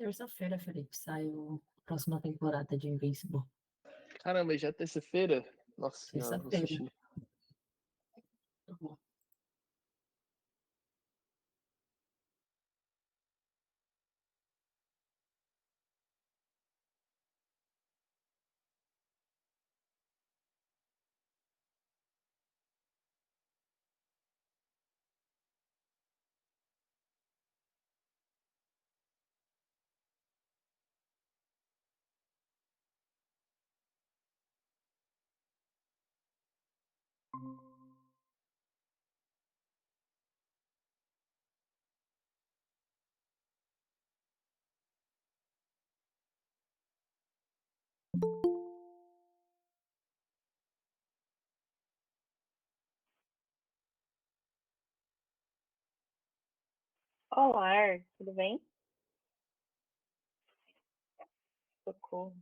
Terça-feira, Felipe, saiu a próxima temporada de Invincible. Caramba, já é terça-feira? Nossa senhora, vou Terça-feira. assistir. Tá bom. Olá, tudo bem? Socorro.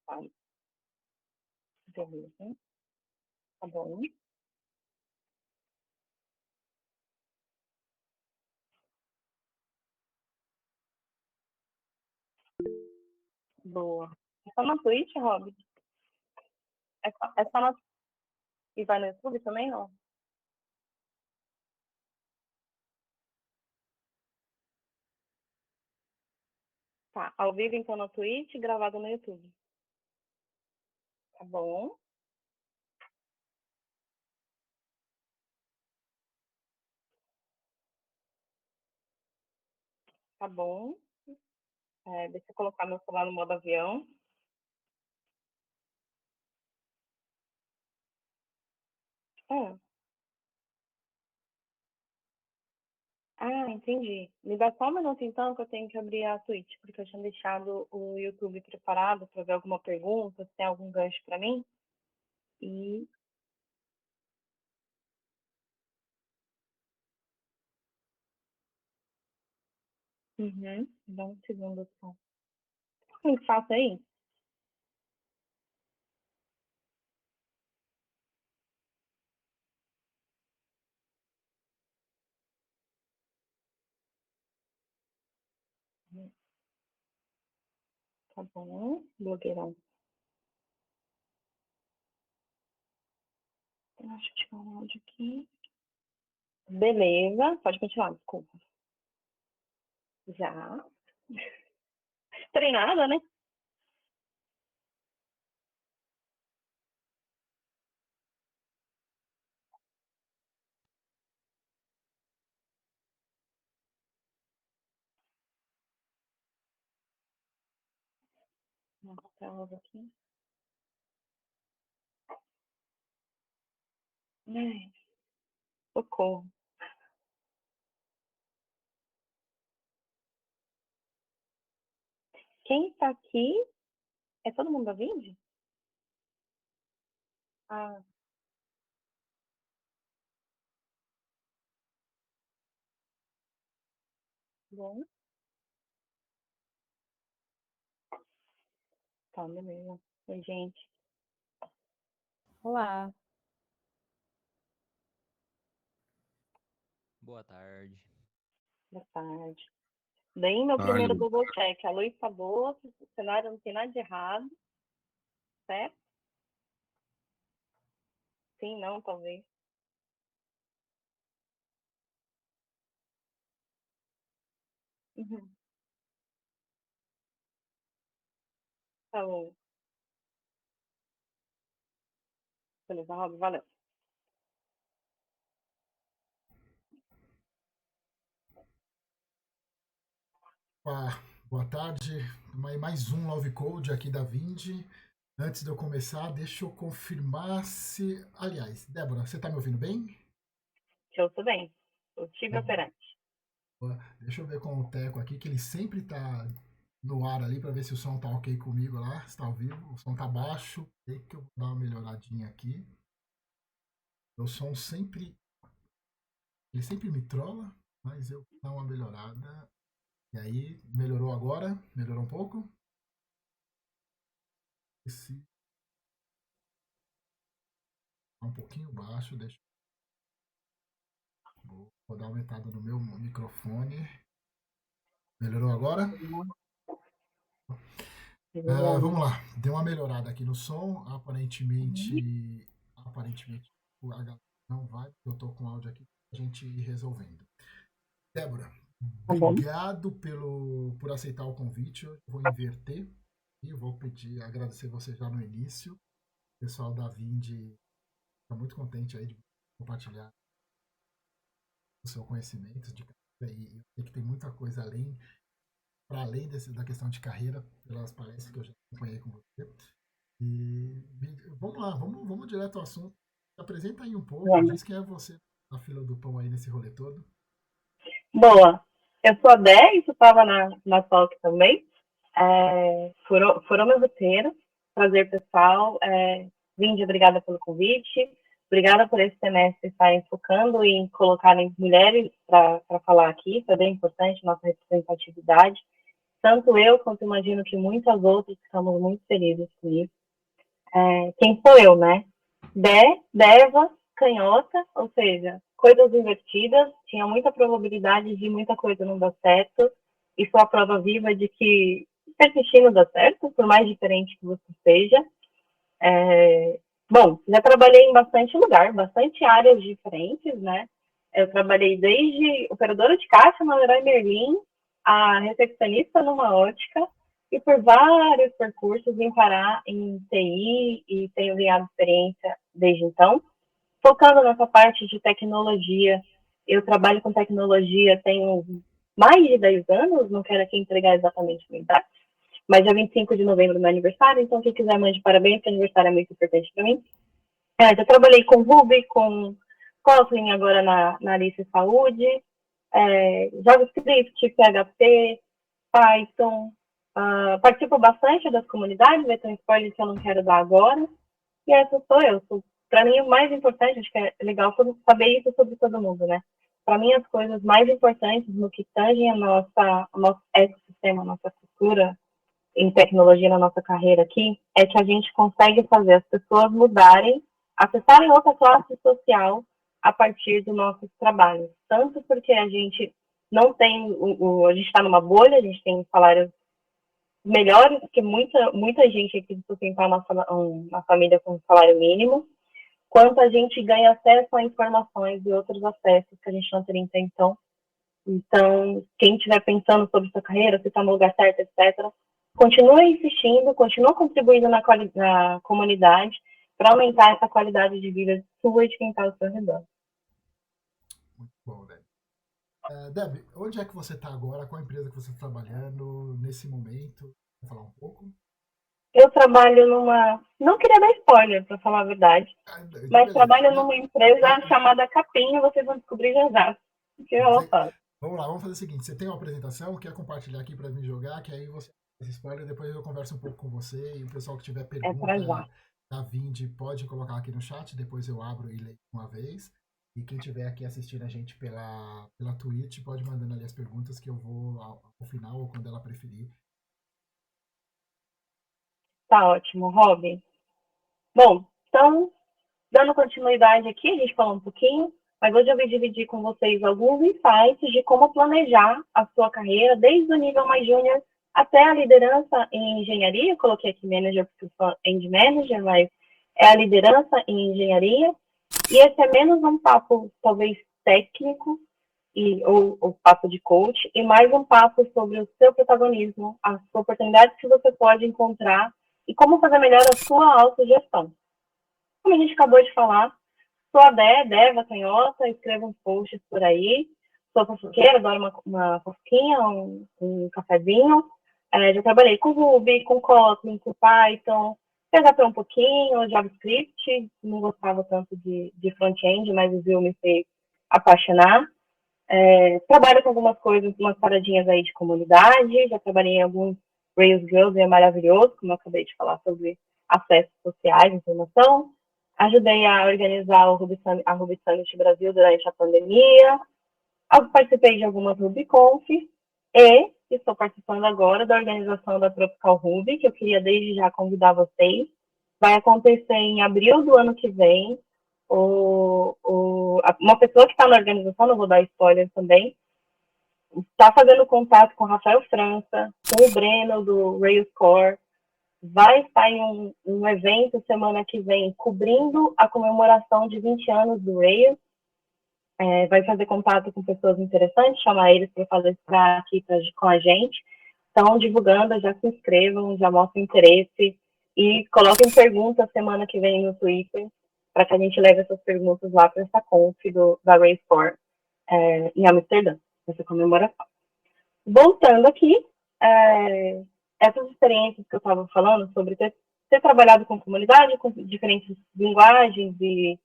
Tá, beleza. Tá bom. Boa. É só na Twitch, Rob? É só na... E vai no YouTube também, não? Tá, ao vivo então na Twitch, gravado no YouTube. Tá bom. Tá bom. Deixa eu colocar meu celular no modo avião. Ah, entendi. Me dá só um minuto então que eu tenho que abrir a Twitch, porque eu tinha deixado o YouTube preparado para ver alguma pergunta, se tem algum gancho para mim. E dá um segundo só. Como que faço aí? Tá bom, blogueirão. Deixa eu tirar um áudio aqui. Beleza, pode continuar, desculpa. Já. Treinada, né? Nossa, pausa aqui. Ai, socorro. Quem tá aqui é todo mundo da Vind? Ah, bom. Tá, beleza. Oi, gente. Olá, Boa tarde. Boa tarde. Daí meu primeiro double check. A luz tá boa, o cenário não tem nada de errado, certo? Sim, não, talvez. Uhum. Tá bom. Beleza, Rob, valeu. Boa tarde, mais um Love Code aqui da Vind. Antes de eu começar, deixa eu confirmar se. Aliás, Débora, você tá me ouvindo bem? Eu tô bem. Eu tive operante. Deixa eu ver com o Teco aqui, que ele sempre tá no ar ali para ver se o som tá ok comigo lá, se tá ao vivo. O som tá baixo, tem que eu dar uma melhoradinha aqui. O som sempre. Ele sempre me trola, mas eu vou dar uma melhorada. E aí, melhorou agora? Melhorou um pouco? Esse pouquinho baixo, vou dar uma aumentada no meu microfone. Melhorou agora? Vamos lá, deu uma melhorada aqui no som. Aparentemente a galera não vai, eu tô com o áudio aqui pra gente ir resolvendo. Débora, obrigado por aceitar o convite. Eu vou inverter e vou agradecer você já no início. O pessoal da Vindi está muito contente aí de compartilhar o seu conhecimento de carreira, e eu sei que tem muita coisa para além da questão de carreira, pelas palestras que eu já acompanhei com você. E vamos lá, vamos direto ao assunto. Apresenta aí um pouco, diz quem é você na fila do pão aí nesse rolê todo. Boa. Eu sou a Dé, isso estava na talk também. Furou meu roteiro. Prazer, pessoal. Vindi, obrigada pelo convite. Obrigada por esse semestre estar focando em colocarem mulheres para falar aqui. Isso é bem importante, nossa representatividade. Tanto eu, quanto imagino que muitas outras estamos muito felizes com isso. Quem sou eu, né? Deva, canhota, ou seja, coisas invertidas, tinha muita probabilidade de muita coisa não dar certo, e sou a prova viva de que persistindo dá certo, por mais diferente que você seja. Bom, já trabalhei em bastante lugar, bastante áreas diferentes, né? Eu trabalhei desde operadora de caixa na Leroy Merlin, a recepcionista numa ótica, e por vários percursos vim parar em TI e tenho ganhado experiência desde então. Focando nessa parte de tecnologia, eu trabalho com tecnologia tenho mais de 10 anos, não quero aqui entregar exatamente a minha idade, mas dia 25 de novembro é meu aniversário, então quem quiser mande parabéns, que aniversário é muito importante para mim. Já trabalhei com Ruby, com Kotlin, agora na Alice Saúde, JavaScript, PHP, Python. Participo bastante das comunidades, vai ter um spoiler que eu não quero dar agora. E essa sou eu. Para mim, o mais importante, acho que é legal saber isso sobre todo mundo, né? Para mim, as coisas mais importantes no que tangem o nosso ecossistema, a nossa cultura em tecnologia na nossa carreira aqui, é que a gente consegue fazer as pessoas mudarem, acessarem outra classe social a partir dos nossos trabalhos. Tanto porque a gente não tem, a gente está numa bolha, a gente tem salários melhores que muita gente aqui de sustentar uma família com salário mínimo, quanto a gente ganha acesso a informações e outros acessos que a gente não teria então. Então, quem estiver pensando sobre sua carreira, se está no lugar certo, etc., continua insistindo, continua contribuindo na comunidade para aumentar essa qualidade de vida sua e de quem está ao seu redor. Muito bom, Deb. Deb, onde é que você está agora? Qual empresa que você está trabalhando nesse momento? Quer falar um pouco? Eu trabalho numa... Não queria dar spoiler, para falar a verdade, mas trabalho numa empresa chamada Capinha, vocês vão descobrir já. Que ela faz. Vamos lá, vamos fazer o seguinte, você tem uma apresentação, quer compartilhar aqui para mim jogar, que aí você faz spoiler, depois eu converso um pouco com você, e o pessoal que tiver pergunta da Vindi pode colocar aqui no chat, depois eu abro e leio uma vez. E quem tiver aqui assistindo a gente pela Twitch, pode mandando ali as perguntas que eu vou ao final ou quando ela preferir. Tá ótimo, Rob. Bom, então, dando continuidade aqui, a gente falou um pouquinho, mas hoje eu vou dividir com vocês alguns insights de como planejar a sua carreira, desde o nível mais júnior até a liderança em engenharia. Eu coloquei aqui manager porque eu sou end manager, mas é a liderança em engenharia. E esse é menos um papo, talvez, técnico, ou papo de coach, e mais um papo sobre o seu protagonismo, as oportunidades que você pode encontrar e como fazer melhor a sua autogestão. Como a gente acabou de falar, sou a Deva Canhota, escrevo uns posts por aí, sou fofoqueira, adoro uma fofoquinha, um cafezinho. Já trabalhei com Ruby, com Kotlin, com Python, PHP um pouquinho, JavaScript, não gostava tanto de front-end, mas o Vue me fez apaixonar. Trabalho com algumas coisas, umas paradinhas aí de comunidade, já trabalhei em alguns Rails Girls, é maravilhoso, como eu acabei de falar sobre acessos sociais, informação. Ajudei a organizar a Ruby Summit Brasil durante a pandemia. Participei de algumas RubyConf e estou participando agora da organização da Tropical Ruby, que eu queria desde já convidar vocês. Vai acontecer em abril do ano que vem. uma pessoa que está na organização, não vou dar spoiler também, está fazendo contato com o Rafael França, com o Breno do Railscore. Vai sair um evento semana que vem cobrindo a comemoração de 20 anos do Rail. Vai fazer contato com pessoas interessantes, chamar eles para fazer aqui com a gente. Estão divulgando, já se inscrevam, já mostrem interesse e coloquem perguntas semana que vem no Twitter para que a gente leve essas perguntas lá para essa conf da Race4 em Amsterdã, essa comemoração. Voltando aqui, essas experiências que eu estava falando sobre ter trabalhado com comunidade, com diferentes linguagens e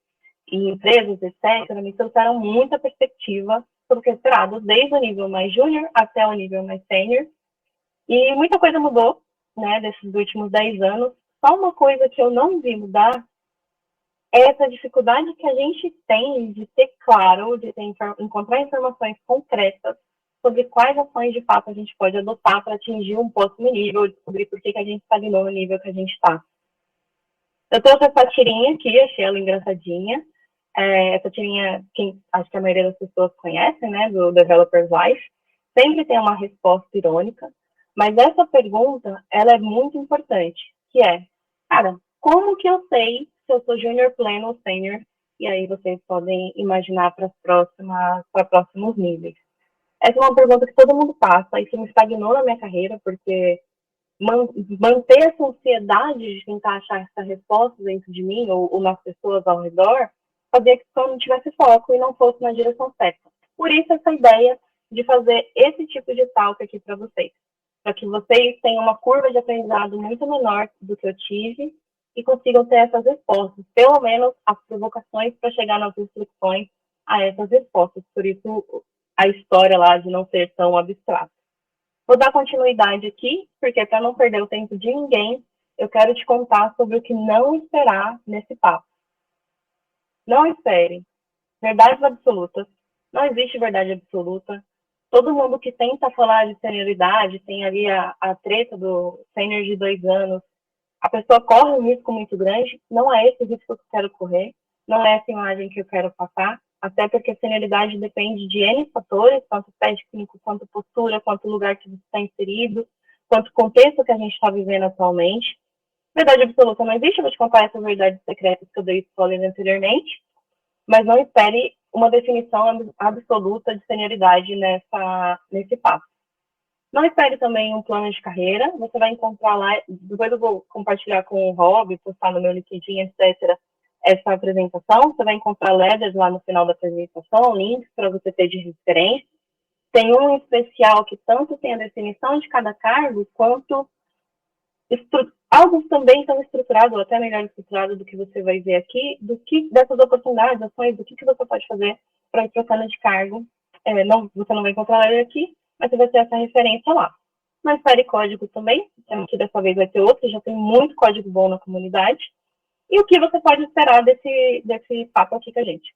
empresas, etc., me trouxeram muita perspectiva sobre o que é esperado, desde o nível mais júnior até o nível mais sênior. E muita coisa mudou, né, desses últimos 10 anos. Só uma coisa que eu não vi mudar é essa dificuldade que a gente tem de ter claro, de encontrar informações concretas sobre quais ações de fato a gente pode adotar para atingir um próximo nível, descobrir por que a gente estagnou no nível que a gente está. Eu trouxe essa tirinha aqui, achei ela engraçadinha. Essa tirinha, acho que a maioria das pessoas conhece, né, do Developer's Life. Sempre tem uma resposta irônica, mas essa pergunta, ela é muito importante, que é, cara, como que eu sei se eu sou junior, pleno ou senior? E aí vocês podem imaginar para próximos níveis. Essa é uma pergunta que todo mundo passa, isso me estagnou na minha carreira, porque manter essa ansiedade de tentar achar essa resposta dentro de mim ou nas pessoas ao redor, fazia que eu não tivesse foco e não fosse na direção certa. Por isso essa ideia de fazer esse tipo de talk aqui para vocês, para que vocês tenham uma curva de aprendizado muito menor do que eu tive e consigam ter essas respostas, pelo menos as provocações para chegar nas reflexões a essas respostas. Por isso a história lá de não ser tão abstrata. Vou dar continuidade aqui, porque para não perder o tempo de ninguém, eu quero te contar sobre o que não esperar nesse papo. Não espere. Verdades absolutas. Não existe verdade absoluta. Todo mundo que tenta falar de senioridade, tem ali a treta do sênior de 2 anos, a pessoa corre um risco muito grande. Não é esse risco que eu quero correr. Não é essa imagem que eu quero passar. Até porque a senioridade depende de N fatores, tanto técnico, quanto postura, quanto lugar que você está inserido, quanto contexto que a gente está vivendo atualmente. Verdade absoluta não existe, eu vou te contar essas verdades secretas que eu dei spoiler anteriormente, mas não espere uma definição absoluta de senioridade nesse passo. Não espere também um plano de carreira, você vai encontrar lá, depois eu vou compartilhar com o Rob, postar no meu LinkedIn, etc., essa apresentação, você vai encontrar letters lá no final da apresentação, links para você ter de referência. Tem um especial que tanto tem a definição de cada cargo, quanto alguns também estão estruturados, ou até melhor estruturados do que você vai ver aqui, dessas oportunidades, ações, do que você pode fazer para ir trocando de cargo. Você não vai encontrar ela aqui, mas você vai ter essa referência lá. Mas espere código também, que dessa vez vai ter outro, já tem muito código bom na comunidade. E o que você pode esperar desse papo aqui com a gente?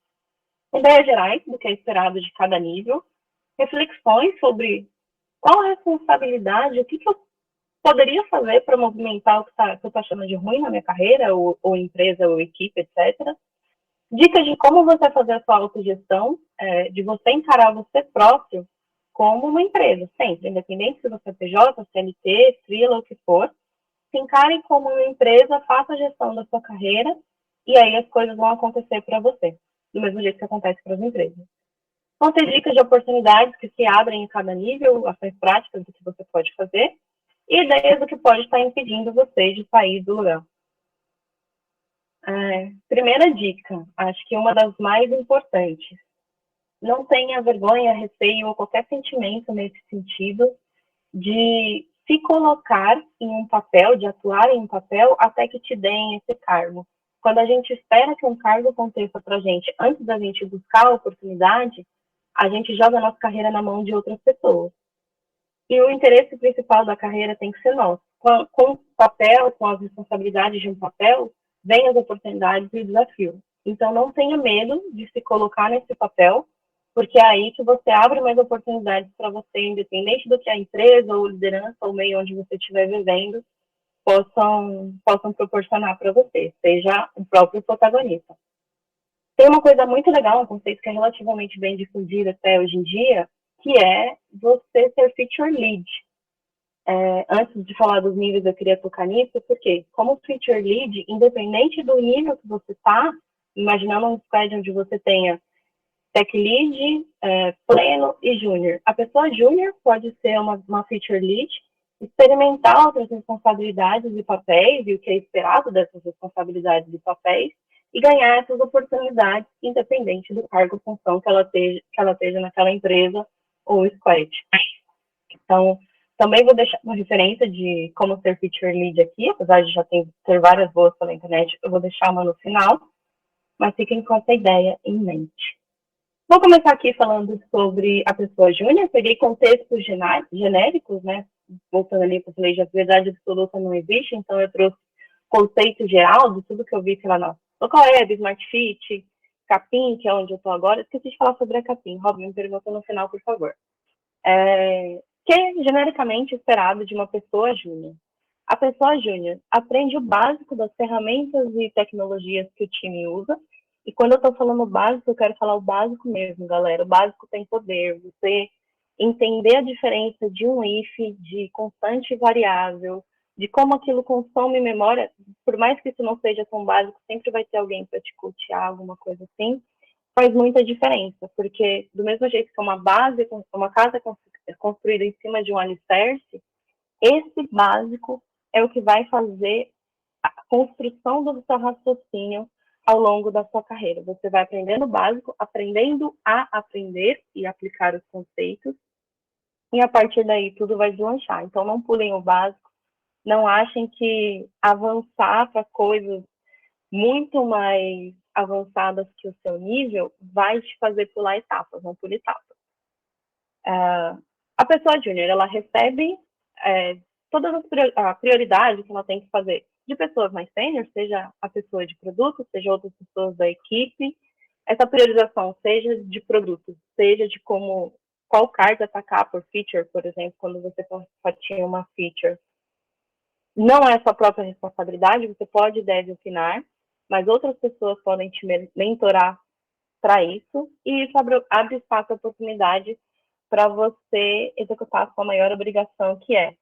Ideias gerais do que é esperado de cada nível, reflexões sobre qual a responsabilidade, o que eu poderia fazer para movimentar o que eu estou achando de ruim na minha carreira, ou empresa, ou equipe, etc. Dicas de como você fazer a sua autogestão, de você encarar você próprio como uma empresa, sempre, independente se você é PJ, CLT, freela, o que for. Se encare como uma empresa, faça a gestão da sua carreira e aí as coisas vão acontecer para você, do mesmo jeito que acontece para as empresas. Vão ter dicas de oportunidades que se abrem em cada nível, ações práticas do que você pode fazer e ideias do que pode estar impedindo você de sair do lugar. Primeira dica, acho que uma das mais importantes. Não tenha vergonha, receio ou qualquer sentimento nesse sentido de se colocar em um papel, de atuar em um papel até que te deem esse cargo. Quando a gente espera que um cargo aconteça para a gente antes da gente buscar a oportunidade, a gente joga a nossa carreira na mão de outras pessoas. E o interesse principal da carreira tem que ser nosso. Com o papel, com as responsabilidades de um papel, vem as oportunidades e o desafio. Então, não tenha medo de se colocar nesse papel, porque é aí que você abre mais oportunidades para você, independente do que a empresa ou liderança ou meio onde você estiver vivendo, possam proporcionar para você, seja o próprio protagonista. Tem uma coisa muito legal, um conceito que é relativamente bem difundido até hoje em dia, que é você ser feature lead. Antes de falar dos níveis, eu queria tocar nisso, porque como feature lead, independente do nível que você está, imaginando um squad onde você tenha tech lead, pleno e júnior. A pessoa júnior pode ser uma feature lead, experimentar outras responsabilidades e papéis, e o que é esperado dessas responsabilidades e papéis, e ganhar essas oportunidades, independente do cargo ou função que ela esteja naquela empresa ou squad. Então, também vou deixar uma referência de como ser feature lead aqui, apesar de já ter várias boas pela internet, eu vou deixar uma no final, mas fiquem com essa ideia em mente. Vou começar aqui falando sobre a pessoa júnior. Peguei contextos genéricos, né? Voltando ali para as leis de atividade absoluta não existe, então eu trouxe conceito geral de tudo que eu vi pela nossa Local Web, Smart Fit, Capim, que é onde eu estou agora. Esqueci de falar sobre a Capim. Rob, me pergunta no final, por favor. Que é genericamente esperado de uma pessoa júnior. A pessoa júnior aprende o básico das ferramentas e tecnologias que o time usa. E quando eu estou falando básico, eu quero falar o básico mesmo, galera. O básico tem poder. Você entender a diferença de um if, de constante e variável, de como aquilo consome memória. Por mais que isso não seja tão básico, sempre vai ter alguém para te coachar, alguma coisa assim. Faz muita diferença, porque do mesmo jeito que uma casa construída em cima de um alicerce, esse básico é o que vai fazer a construção do seu raciocínio ao longo da sua carreira. Você vai aprendendo o básico, aprendendo a aprender e aplicar os conceitos, e a partir daí tudo vai deslanchar. Então não pulem o básico, não achem que avançar para coisas muito mais avançadas que o seu nível vai te fazer pular etapas, não pula etapas. A pessoa júnior, ela recebe todas as prioridades que ela tem que fazer de pessoas mais sênior, seja a pessoa de produto, seja outras pessoas da equipe. Essa priorização, seja de produto, seja de qual carta atacar por feature, por exemplo, quando você tinha uma feature. Não é sua própria responsabilidade, você pode e deve opinar, mas outras pessoas podem te mentorar para isso, e isso abre espaço, oportunidade para você executar a sua maior obrigação, que é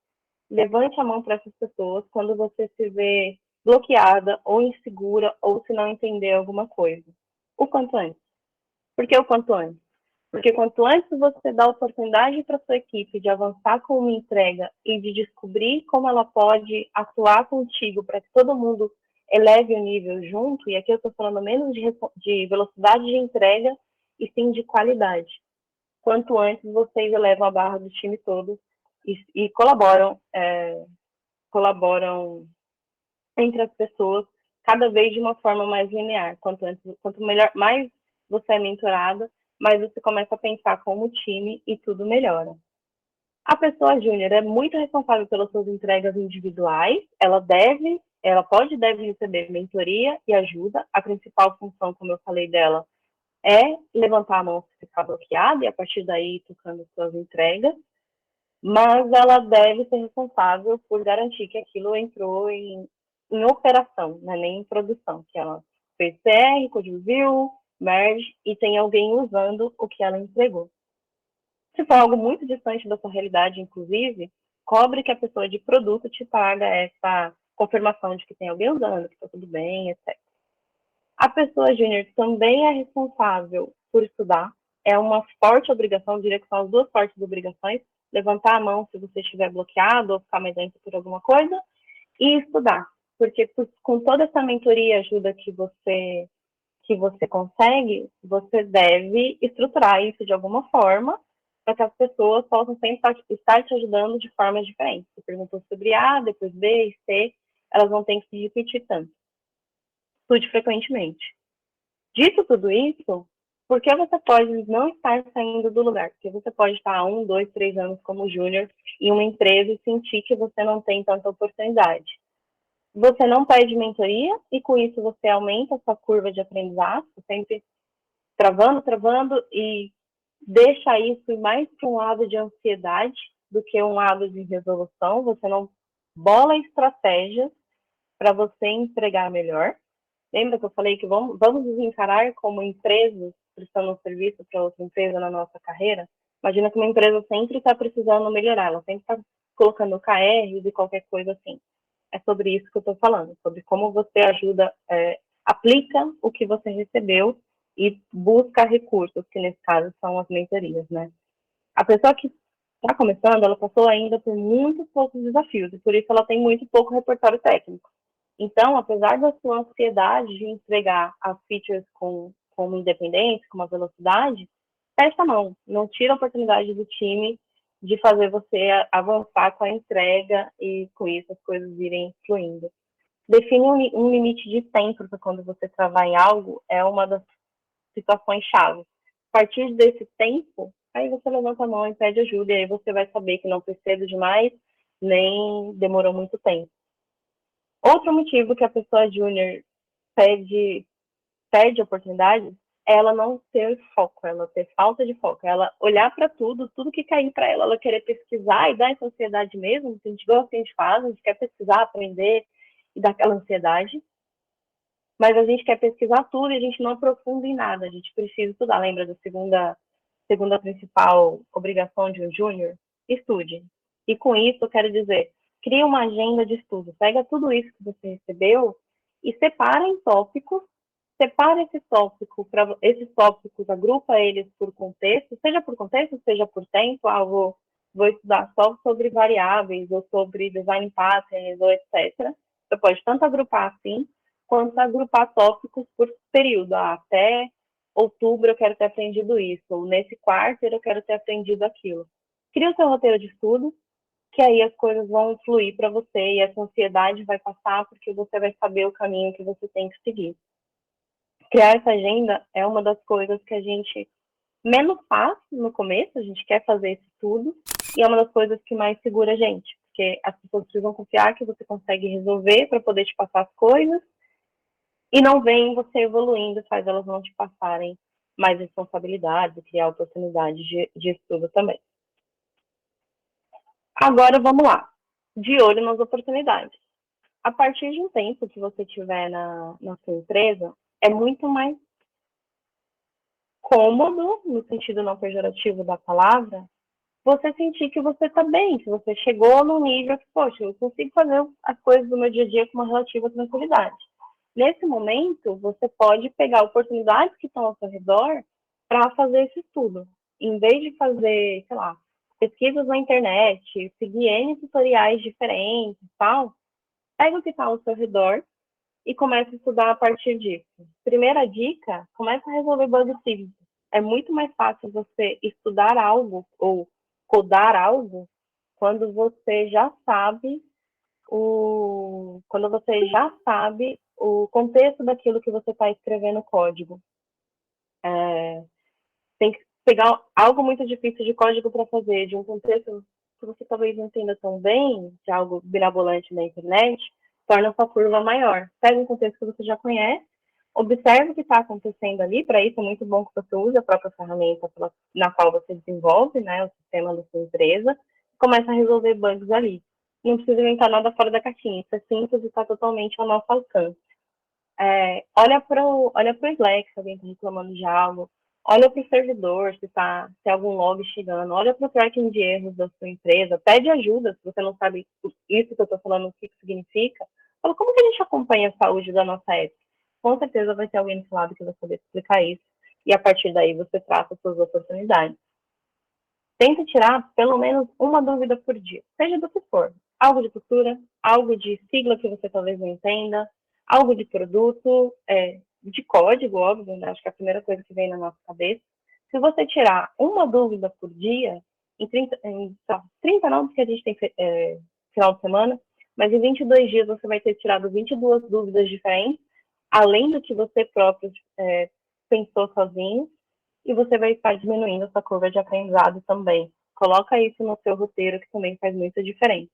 levante a mão para essas pessoas quando você se vê bloqueada ou insegura ou se não entender alguma coisa. O quanto antes. Por que o quanto antes? Porque quanto antes você dá oportunidade para sua equipe de avançar com uma entrega e de descobrir como ela pode atuar contigo para que todo mundo eleve o nível junto, e aqui eu estou falando menos de velocidade de entrega e sim de qualidade. Quanto antes vocês elevam a barra do time todo e colaboram entre as pessoas cada vez de uma forma mais linear. Quanto melhor, mais você é mentorada, mais você começa a pensar como time e tudo melhora. A pessoa júnior é muito responsável pelas suas entregas individuais, ela pode e deve receber mentoria e ajuda. A principal função, como eu falei dela, é levantar a mão se ficar bloqueada e a partir daí tocando suas entregas, mas ela deve ser responsável por garantir que aquilo entrou em operação, não é nem em produção, que ela fez CR, código view, merge e tem alguém usando o que ela entregou. Se for algo muito distante da sua realidade, inclusive, cobre que a pessoa de produto te paga essa confirmação de que tem alguém usando, que está tudo bem, etc. A pessoa júnior também é responsável por estudar, é uma forte obrigação, diria que são as duas fortes obrigações, levantar a mão se você estiver bloqueado ou ficar mais lento por alguma coisa, e estudar, porque com toda essa mentoria e ajuda que você consegue, você deve estruturar isso de alguma forma para que as pessoas possam sempre estar te ajudando de formas diferentes. Você perguntou sobre A, depois B e C, elas não têm que se repetir tanto. Estude frequentemente. Dito tudo isso, por que você pode não estar saindo do lugar? Porque você pode estar há 1, 2, 3 anos como júnior em uma empresa e sentir que você não tem tanta oportunidade. Você não pede mentoria e com isso você aumenta a sua curva de aprendizado, sempre travando e deixa isso ir mais para um lado de ansiedade do que um lado de resolução. Você não bola estratégias para você entregar melhor. Lembra que eu falei que vamos nos encarar como empresas prestando um serviço para outra empresa na nossa carreira? Imagina que uma empresa sempre está precisando melhorar, ela sempre está colocando KRs e qualquer coisa assim. É sobre isso que eu estou falando, sobre como você ajuda, aplica o que você recebeu e busca recursos, que nesse caso são as mentorias, né? A pessoa que está começando, ela passou ainda por muitos poucos desafios, e por isso ela tem muito pouco repertório técnico. Então, apesar da sua ansiedade de entregar as features com uma independência, com uma velocidade, fecha a mão, não tira a oportunidade do time de fazer você avançar com a entrega e com isso as coisas irem fluindo. Define um limite de tempo para quando você travar em algo, é uma das situações chave. A partir desse tempo, aí você levanta a mão e pede ajuda, e aí você vai saber que não foi cedo demais, nem demorou muito tempo. Outro motivo que a pessoa júnior perde oportunidades é ela não ter foco, ela ter falta de foco, ela olhar para tudo que cair para ela, ela querer pesquisar e dar essa ansiedade mesmo, que a gente gosta, a gente faz, a gente quer pesquisar, aprender e dar aquela ansiedade, mas a gente quer pesquisar tudo e a gente não aprofunda em nada, a gente precisa estudar. Lembra da segunda principal obrigação de um júnior? Estude. E com isso eu quero dizer, cria uma agenda de estudo, pega tudo isso que você recebeu e separa em tópicos, separa esses tópicos, agrupa eles por contexto, seja por tempo, vou estudar só sobre variáveis ou sobre design patterns ou etc. Você pode tanto agrupar assim, quanto agrupar tópicos por período. Até outubro eu quero ter aprendido isso, ou nesse quarto eu quero ter aprendido aquilo. Cria o seu roteiro de estudo, que aí as coisas vão fluir para você e essa ansiedade vai passar porque você vai saber o caminho que você tem que seguir. Criar essa agenda é uma das coisas que a gente menos faz no começo, a gente quer fazer isso tudo, e é uma das coisas que mais segura a gente, porque as pessoas precisam confiar que você consegue resolver para poder te passar as coisas, e não veem você evoluindo, faz elas não te passarem mais responsabilidades, criar oportunidades de estudo também. Agora vamos lá, de olho nas oportunidades. A partir de um tempo que você tiver na sua empresa, é muito mais cômodo, no sentido não pejorativo da palavra, você sentir que você está bem, que você chegou num nível que, poxa, eu consigo fazer as coisas do meu dia a dia com uma relativa tranquilidade. Nesse momento, você pode pegar oportunidades que estão ao seu redor para fazer esse estudo. Em vez de fazer, sei lá, pesquisas na internet, seguir N tutoriais diferentes e tal, pega o que está ao seu redor e começa a estudar a partir disso. Primeira dica, começa a resolver bug simples. É muito mais fácil você estudar algo ou codar algo quando você já sabe o contexto daquilo que você está escrevendo código. Tem que pegar algo muito difícil de código para fazer, de um contexto que você talvez não entenda tão bem, de algo mirabolante na internet, torna a sua curva maior. Pega um contexto que você já conhece, observe o que está acontecendo ali, para isso é muito bom que você use a própria ferramenta na qual você desenvolve, né, o sistema da sua empresa, e começa a resolver bugs ali. Não precisa inventar nada fora da caixinha, isso é simples e está totalmente ao nosso alcance. Olha para o Slack, se alguém está reclamando de algo, olha para o servidor, se tem algum log chegando, olha para o tracking de erros da sua empresa, pede ajuda, se você não sabe isso que eu estou falando, o que significa. Fala, como que a gente acompanha a saúde da nossa app? Com certeza vai ter alguém do lado que vai poder explicar isso, e a partir daí você traça as suas oportunidades. Tente tirar pelo menos uma dúvida por dia, seja do que for. Algo de cultura, algo de sigla que você talvez não entenda, algo de produto, de código, óbvio, né? Acho que é a primeira coisa que vem na nossa cabeça. Se você tirar uma dúvida por dia, em 30 não, porque a gente tem final de semana, mas em 22 dias você vai ter tirado 22 dúvidas diferentes, além do que você próprio pensou sozinho, e você vai estar diminuindo a sua curva de aprendizado também. Coloca isso no seu roteiro, que também faz muita diferença.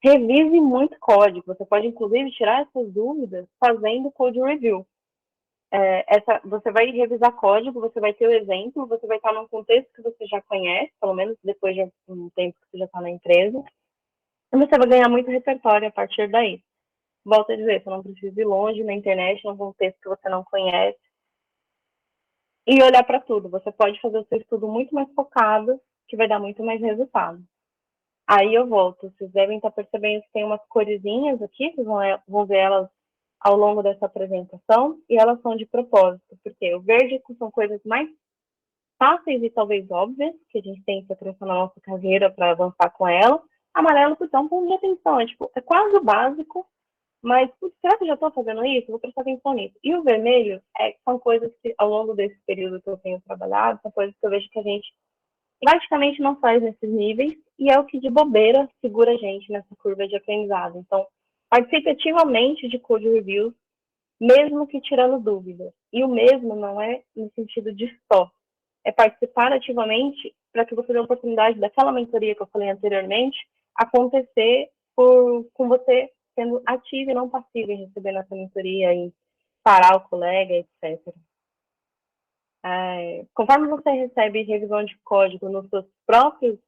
Revise muito código. Você pode, inclusive, tirar essas dúvidas fazendo code review. Você vai revisar código, você vai ter o exemplo, você vai estar num contexto que você já conhece, pelo menos depois de um tempo que você já está na empresa, e você vai ganhar muito repertório a partir daí. Volto a dizer, você não precisa ir longe na internet, num contexto que você não conhece, e olhar para tudo. Você pode fazer o seu estudo muito mais focado, que vai dar muito mais resultado. Aí eu volto. Vocês devem estar percebendo que tem umas coresinhas aqui, vocês vão ver elas ao longo dessa apresentação, e elas são de propósito, porque o verde são coisas mais fáceis e talvez óbvias, que a gente tem que atenção na nossa carreira para avançar com ela. Amarelo, então, ponto de atenção. É quase o básico, mas será que eu já estou fazendo isso? Vou prestar atenção nisso. E o vermelho são coisas que, ao longo desse período que eu tenho trabalhado, são coisas que eu vejo que a gente praticamente não faz nesses níveis, e é o que de bobeira segura a gente nessa curva de aprendizado. Então, participe ativamente de code reviews, mesmo que tirando dúvidas. E o mesmo não é no sentido de só. É participar ativamente para que você dê a oportunidade daquela mentoria que eu falei anteriormente acontecer com você sendo ativo e não passivo em receber essa mentoria, em parar o colega, etc. Conforme você recebe revisão de código nos seus próprios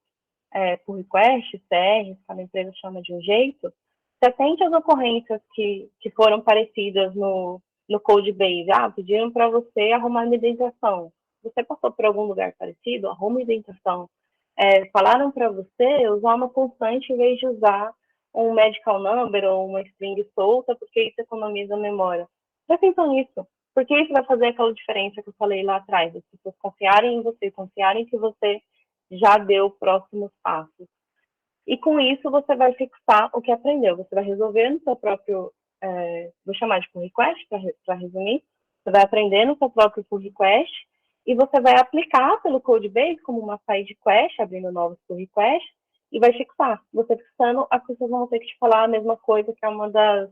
pull requests, CRs, cada empresa chama de um jeito, se atente às ocorrências que foram parecidas no Codebase. Pediram para você arrumar uma indentação. Você passou por algum lugar parecido? Arruma uma indentação. Falaram para você usar uma constante em vez de usar um medical number ou uma string solta, porque isso economiza memória. Presta atenção nisso, porque isso vai fazer aquela diferença que eu falei lá atrás, as pessoas confiarem em você, confiarem que você já deu próximos passos. E com isso você vai fixar o que aprendeu. Você vai resolver no seu próprio, vou chamar de pull request, para resumir, você vai aprender no seu próprio pull request e você vai aplicar pelo Codebase como uma side quest, abrindo novos pull requests, e vai fixar. Você fixando, as pessoas vão ter que te falar a mesma coisa, que é uma das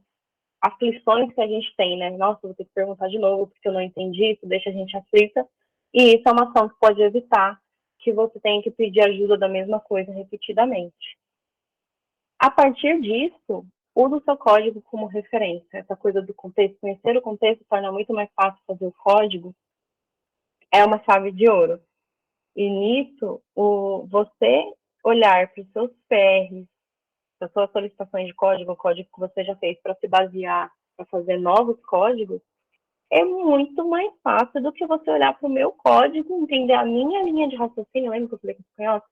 aflições que a gente tem, né? Nossa, vou ter que perguntar de novo, porque eu não entendi, isso deixa a gente aflita. E isso é uma ação que pode evitar que você tenha que pedir ajuda da mesma coisa repetidamente. A partir disso, use o seu código como referência. Essa coisa do contexto, conhecer o contexto torna muito mais fácil fazer o código, é uma chave de ouro. E nisso, você olhar para os seus PRs, para as suas solicitações de código, o código que você já fez para se basear, para fazer novos códigos, é muito mais fácil do que você olhar para o meu código, entender a minha linha de raciocínio, lembra que eu falei com o canhoto?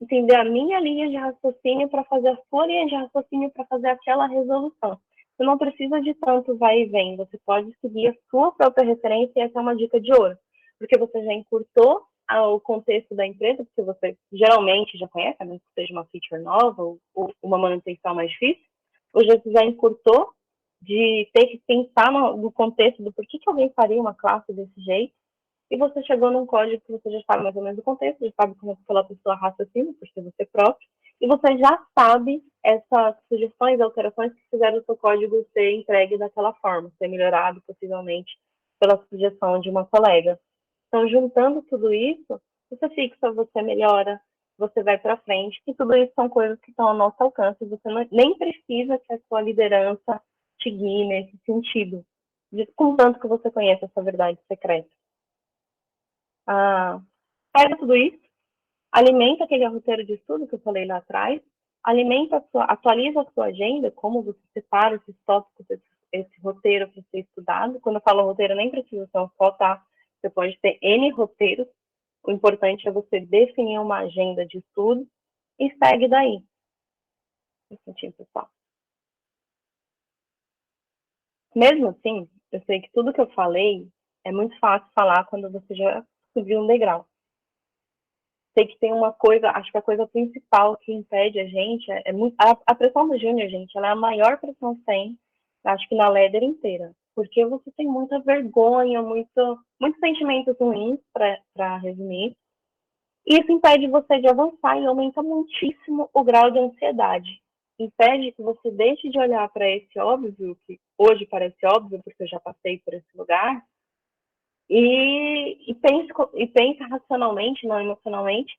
Entender a minha linha de raciocínio para fazer a sua linha de raciocínio para fazer aquela resolução. Você não precisa de tanto vai e vem, você pode seguir a sua própria referência e essa é uma dica de ouro, porque você já encurtou o contexto da empresa, porque você geralmente já conhece, a menos que seja uma feature nova ou uma manutenção mais difícil, ou já encurtou de ter que pensar no contexto do porquê que alguém faria uma classe desse jeito, e você chegou num código que você já sabe mais ou menos o contexto, já sabe como aquela pessoa raciocina, por ser você próprio, e você já sabe essas sugestões, alterações que fizeram o seu código ser entregue daquela forma, ser melhorado possivelmente pela sugestão de uma colega. Então, juntando tudo isso, você fixa, você melhora, você vai para frente, e tudo isso são coisas que estão ao nosso alcance, você nem precisa que a sua liderança te guie nesse sentido, contanto que você conheça essa verdade secreta. Pega tudo isso, alimenta aquele roteiro de estudo que eu falei lá atrás, atualiza a sua agenda, como você separa esses tópicos, esse roteiro para ser estudado. Quando eu falo roteiro, nem precisa ser um só, tá? Você pode ter N roteiros. O importante é você definir uma agenda de estudo e segue daí. Pessoal. Mesmo assim, eu sei que tudo que eu falei é muito fácil falar quando você já subiu um degrau. Sei que tem uma coisa, acho que a coisa principal que impede a gente é muito, a pressão do júnior, gente, ela é a maior pressão que tem, acho que na Leder inteira, porque você tem muita vergonha, muitos sentimentos ruins, para resumir, e isso impede você de avançar e aumenta muitíssimo o grau de ansiedade. Impede que você deixe de olhar para esse óbvio, que hoje parece óbvio, porque eu já passei por esse lugar, e pense racionalmente, não emocionalmente,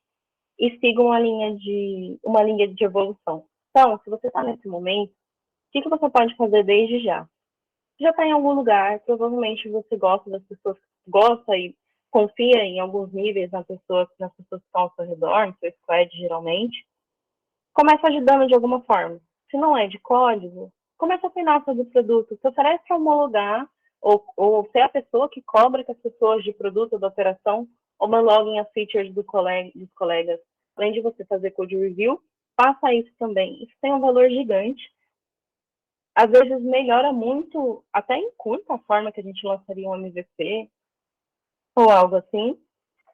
e siga uma linha de evolução. Então, se você está nesse momento, o que você pode fazer desde já? Você já está em algum lugar, provavelmente você gosta das pessoas, gosta e confia em alguns níveis nas pessoas que estão ao seu redor, no seu squad, geralmente. Começa ajudando de alguma forma. Se não é de código, começa a treinar sobre o produto, se oferece para homologar, ou ser a pessoa que cobra que as pessoas de produto, da operação, homologuem as features dos colegas. Além de você fazer code review, faça isso também. Isso tem um valor gigante. Às vezes melhora muito, até em curta a forma que a gente lançaria um MVP ou algo assim,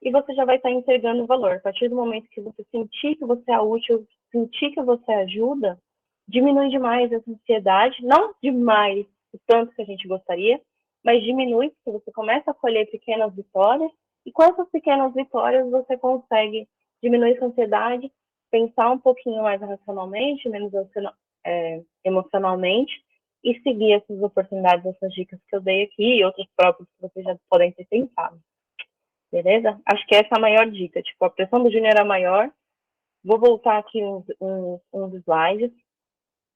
e você já vai estar entregando valor. A partir do momento que você sentir que você é útil, sentir que você ajuda, diminui demais essa ansiedade, não demais o tanto que a gente gostaria, mas diminui porque você começa a colher pequenas vitórias, e com essas pequenas vitórias você consegue diminuir essa ansiedade, pensar um pouquinho mais racionalmente, menos emocionalmente, e seguir essas oportunidades, essas dicas que eu dei aqui, e outras próprias que vocês já podem ter pensado. Beleza? Acho que essa é a maior dica. Tipo, a pressão do júnior é maior. Vou voltar aqui uns slides.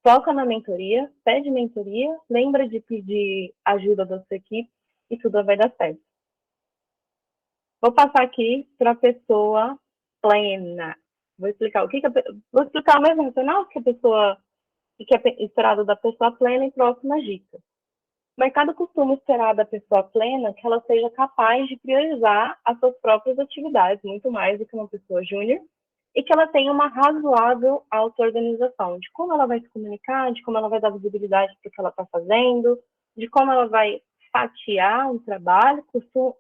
Foca na mentoria, pede mentoria, lembra de pedir ajuda da sua equipe e tudo vai dar certo. Vou passar aqui para a pessoa plena. Vou explicar vou explicar o mesmo racional que é esperado da pessoa plena em próximas dicas. O mercado costuma esperar da pessoa plena que ela seja capaz de priorizar as suas próprias atividades, muito mais do que uma pessoa júnior, e que ela tenha uma razoável auto-organização de como ela vai se comunicar, de como ela vai dar visibilidade para o que ela está fazendo, de como ela vai fatiar um trabalho.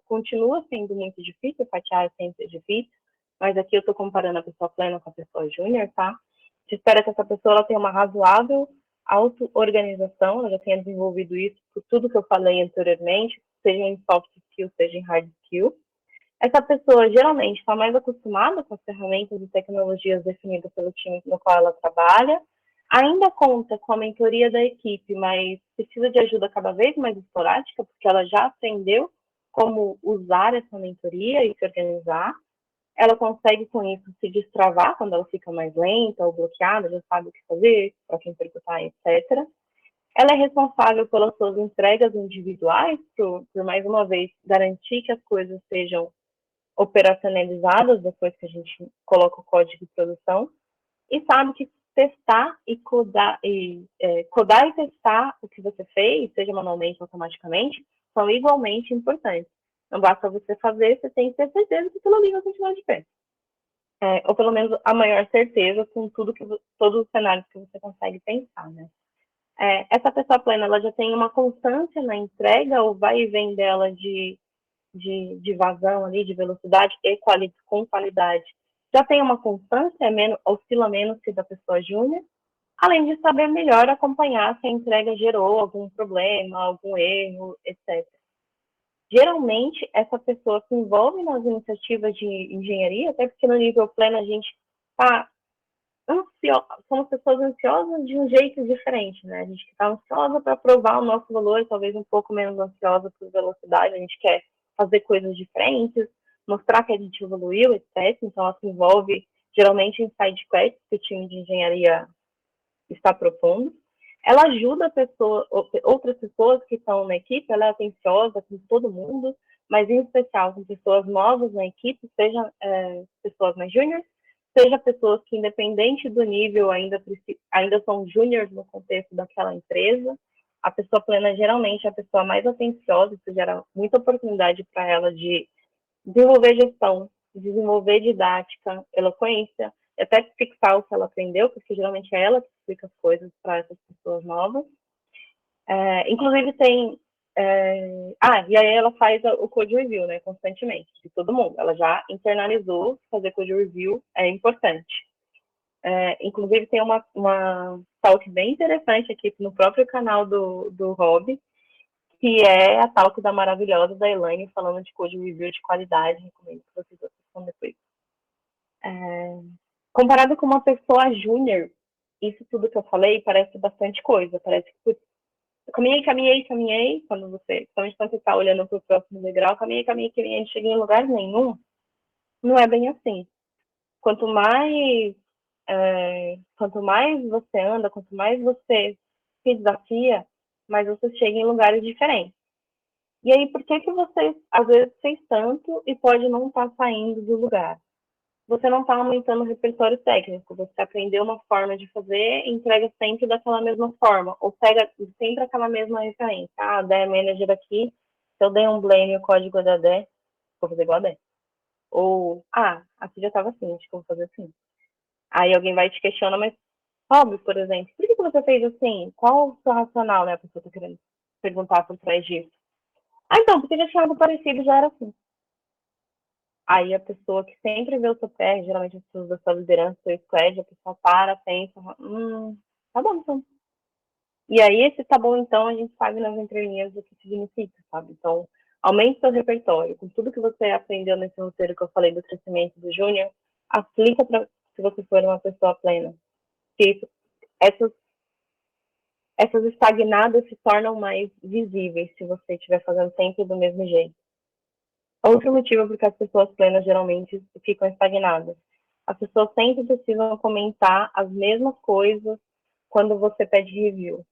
Continua sendo muito difícil, fatiar é sempre difícil, mas aqui eu estou comparando a pessoa plena com a pessoa júnior, tá? Se espera que essa pessoa ela tenha uma razoável auto-organização, ela já tenha desenvolvido isso por tudo que eu falei anteriormente, seja em soft skill, seja em hard skill. Essa pessoa geralmente está mais acostumada com as ferramentas e tecnologias definidas pelo time no qual ela trabalha, ainda conta com a mentoria da equipe, mas precisa de ajuda cada vez mais esporádica, porque ela já aprendeu como usar essa mentoria e se organizar. Ela consegue, com isso, se destravar quando ela fica mais lenta ou bloqueada, já sabe o que fazer, para quem perguntar, etc. Ela é responsável pelas suas entregas individuais, por mais uma vez, garantir que as coisas sejam operacionalizadas depois que a gente coloca o código de produção, e sabe que testar e codar e testar o que você fez, seja manualmente ou automaticamente, são igualmente importantes. Não basta você fazer, você tem que ter certeza que aquilo ali vai continuar de pé. Ou pelo menos a maior certeza com todos os cenários que você consegue pensar, né? Essa pessoa plena, ela já tem uma constância na entrega, ou vai e vem dela de vazão ali, de velocidade e com qualidade. Já tem uma constância, oscila menos que da pessoa júnior, além de saber melhor acompanhar se a entrega gerou algum problema, algum erro, etc. Geralmente, essa pessoa se envolve nas iniciativas de engenharia, até porque no nível pleno a gente está somos pessoas ansiosas de um jeito diferente, né? A gente está ansiosa para provar o nosso valor, talvez um pouco menos ansiosa por velocidade, a gente quer fazer coisas diferentes, mostrar que a gente evoluiu, etc. Então, ela se envolve geralmente em side quests que o time de engenharia está propondo. Ela ajuda outras pessoas que estão na equipe, ela é atenciosa com todo mundo, mas em especial com pessoas novas na equipe, seja pessoas mais júniores, seja pessoas que, independente do nível, ainda são júniores no contexto daquela empresa. A pessoa plena geralmente é a pessoa mais atenciosa, isso gera muita oportunidade para ela de desenvolver gestão, desenvolver didática, eloquência, até fixar o que ela aprendeu, porque geralmente é ela que explica as coisas para essas pessoas novas. Inclusive tem... e aí ela faz o code review, né, constantemente, de todo mundo. Ela já internalizou fazer code review, é importante. Inclusive tem uma talk bem interessante aqui no próprio canal do Rob, que é a talk da maravilhosa da Elaine, falando de code review de qualidade. Recomendo que vocês assistam depois. Comparado com uma pessoa júnior, isso tudo que eu falei parece bastante coisa. Parece que eu caminhei, quando você está olhando para o próximo degrau, caminhei, cheguei em lugar nenhum. Não é bem assim. Quanto mais você anda, quanto mais você se desafia, mais você chega em lugares diferentes. E aí, por que você, às vezes, fez tanto e pode não estar saindo do lugar? você não está aumentando o repertório técnico. Você aprendeu uma forma de fazer e entrega sempre daquela mesma forma. Ou pega sempre aquela mesma referência. Ah, a DE Manager aqui, se eu dei um blame o código da DE, vou fazer igual a DE. Ou, aqui já estava assim, acho que eu vou fazer assim. Aí alguém vai te questionar, mas, Rob, por exemplo, por que você fez assim? Qual o seu racional, né? A pessoa está querendo perguntar por trás disso. Então, porque já tinha algo parecido, já era assim. Aí a pessoa que sempre vê o seu pé, geralmente as pessoas da sua liderança, seu squad, a pessoa para, pensa, tá bom então. E aí esse tá bom então, a gente sabe nas entrelinhas o que significa, sabe? Então, aumente seu repertório. Com tudo que você aprendeu nesse roteiro que eu falei do crescimento do Júnior, aplica para se você for uma pessoa plena. Que isso, essas estagnadas se tornam mais visíveis se você estiver fazendo sempre do mesmo jeito. Outro motivo porque as pessoas plenas geralmente ficam estagnadas. As pessoas sempre precisam comentar as mesmas coisas quando você pede review.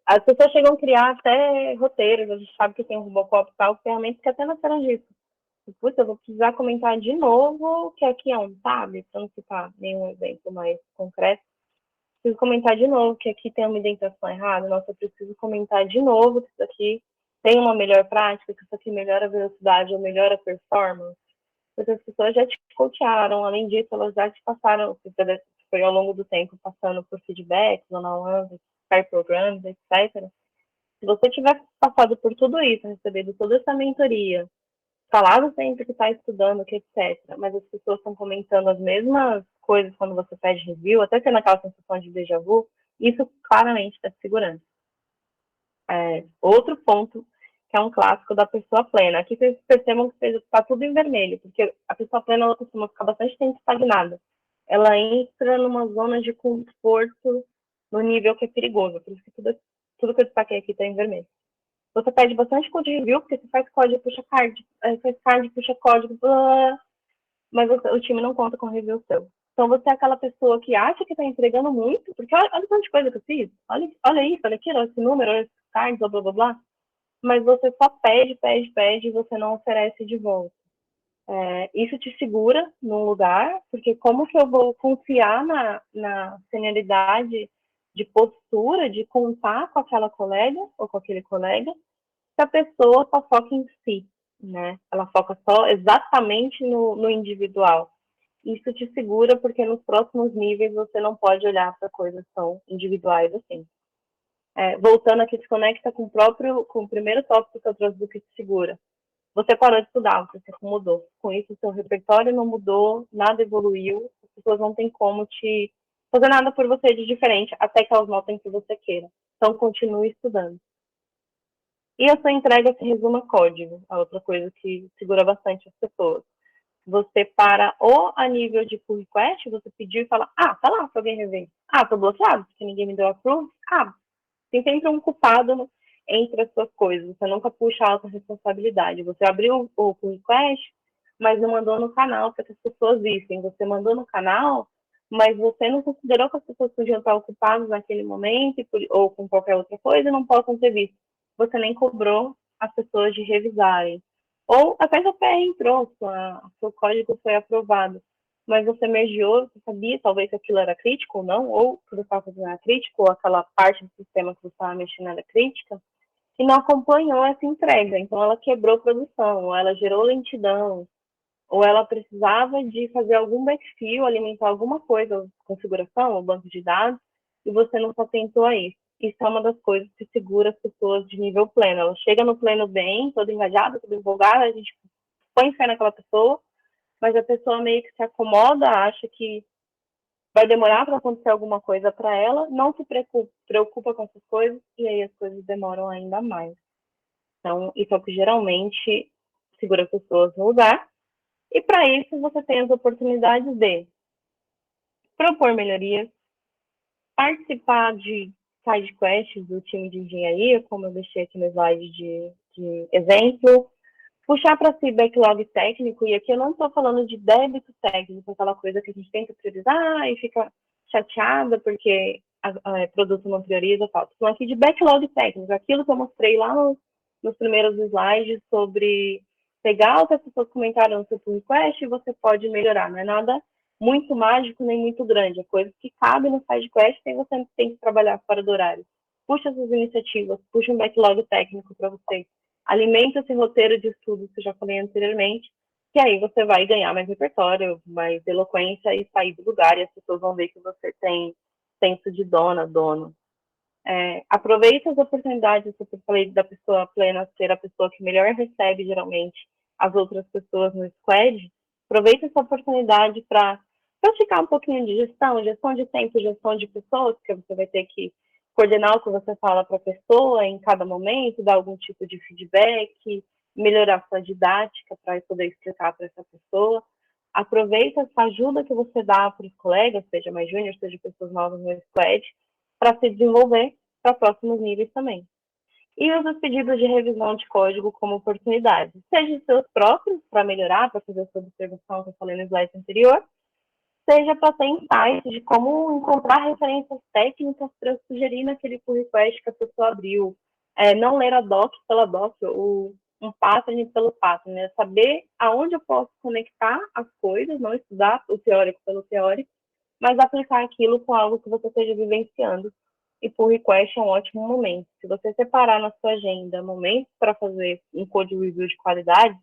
As pessoas chegam a criar até roteiros, a gente sabe que tem o Robocop e tal, ferramentas que até nasceram disso. Putz, eu vou precisar comentar de novo que aqui é um tab, para não citar nenhum exemplo mais concreto. Preciso comentar de novo que aqui tem uma indentação errada. Nossa, eu preciso comentar de novo que isso aqui tem uma melhor prática, que isso aqui melhora a velocidade ou melhora a performance. Porque as pessoas já te coacharam, além disso, elas já te passaram, foi ao longo do tempo passando por feedbacks, one-on-one, pair programs, etc. Se você tiver passado por tudo isso, recebido toda essa mentoria, falado sempre que está estudando, que etc. Mas as pessoas estão comentando as mesmas coisas quando você pede review, até tendo aquela sensação de déjà vu, isso claramente está te segurando. Outro ponto que é um clássico da pessoa plena. Aqui vocês percebam que está tudo em vermelho, porque a pessoa plena ela costuma ficar bastante tempo estagnada. Ela entra numa zona de conforto no nível que é perigoso. Por isso que tudo que eu destaquei aqui está em vermelho. Você pede bastante code review, porque você faz código, puxa card, faz card, puxa código, blá, mas o time não conta com review seu. Então você é aquela pessoa que acha que está entregando muito, porque olha o tanto de coisa que eu fiz, olha isso, olha aquilo, olha esse número, olha esses cards, blá, blá, blá, blá. Mas você só pede e você não oferece de volta. Isso te segura num lugar, porque como que eu vou confiar na senioridade de postura, de contar com aquela colega ou com aquele colega, se a pessoa só foca em si, né? Ela foca só exatamente no individual. Isso te segura porque nos próximos níveis você não pode olhar para coisas tão individuais assim. Voltando aqui, se conecta com o primeiro tópico que eu trouxe do que te segura. Você parou de estudar, você se acomodou. Com isso, o seu repertório não mudou, nada evoluiu, as pessoas não têm como te fazer nada por você de diferente, até que elas notem que você queira. Então, continue estudando. E a sua entrega se resume a código, a outra coisa que segura bastante as pessoas. Você para ou a nível de pull request, você pediu e fala, tá lá para alguém rever. Tô bloqueado, porque ninguém me deu approve. Tem sempre um culpado entre as suas coisas. Você nunca puxa a alta responsabilidade. Você abriu o pull request, mas não mandou no canal para que as pessoas vissem. Você mandou no canal, mas você não considerou que as pessoas podiam estar ocupadas naquele momento ou com qualquer outra coisa e não possam ter visto. Você nem cobrou as pessoas de revisarem. Ou até que o PR entrou, seu código foi aprovado, mas você mergeou, você sabia talvez que aquilo era crítico ou não, ou que você estava fazendo era crítico, ou aquela parte do sistema que você estava mexendo era crítica, e não acompanhou essa entrega. Então ela quebrou a produção, ou ela gerou lentidão, ou ela precisava de fazer algum backfill, alimentar alguma coisa, configuração, ou banco de dados, e você não se atentou a isso. Isso é uma das coisas que segura as pessoas de nível pleno. Ela chega no pleno bem, toda engajada, toda empolgada, a gente põe fé naquela pessoa, mas a pessoa meio que se acomoda, acha que vai demorar para acontecer alguma coisa para ela, não se preocupa com essas coisas, e aí as coisas demoram ainda mais. Então, isso é o que geralmente segura as pessoas no lugar. E para isso, você tem as oportunidades de propor melhorias, participar de side quests do time de engenharia, como eu deixei aqui no slide de exemplo, puxar para si backlog técnico, e aqui eu não estou falando de débito técnico, aquela coisa que a gente tenta priorizar e fica chateada porque produto não prioriza, tal. Estou falando aqui de backlog técnico, aquilo que eu mostrei lá nos primeiros slides sobre pegar o que as pessoas comentaram no seu pull request e você pode melhorar. Não é nada muito mágico nem muito grande, é coisa que cabe no side quest e você tem que trabalhar fora do horário. Puxa essas iniciativas, puxa um backlog técnico para você, alimenta esse roteiro de estudos que eu já falei anteriormente, que aí você vai ganhar mais repertório, mais eloquência e sair do lugar, e as pessoas vão ver que você tem senso de dono. Aproveita as oportunidades, que eu falei da pessoa plena ser a pessoa que melhor recebe, geralmente, as outras pessoas no squad. Aproveita essa oportunidade para praticar um pouquinho de gestão de tempo, gestão de pessoas, porque você vai ter que coordenar o que você fala para a pessoa em cada momento, dar algum tipo de feedback, melhorar sua didática para poder explicar para essa pessoa. Aproveita essa ajuda que você dá para os colegas, seja mais júnior, seja pessoas novas no squad, para se desenvolver para próximos níveis também. E usa os pedidos de revisão de código como oportunidade, seja seus próprios, para melhorar, para fazer a sua observação que eu falei no slide anterior, seja para ter insights de como encontrar referências técnicas para sugerir naquele pull request que a pessoa abriu. Não ler a doc pela doc, ou um pattern pelo pattern, né? Saber aonde eu posso conectar as coisas, não estudar o teórico pelo teórico, mas aplicar aquilo com algo que você esteja vivenciando. E pull request é um ótimo momento. Se você separar na sua agenda momentos para fazer um code review de qualidade,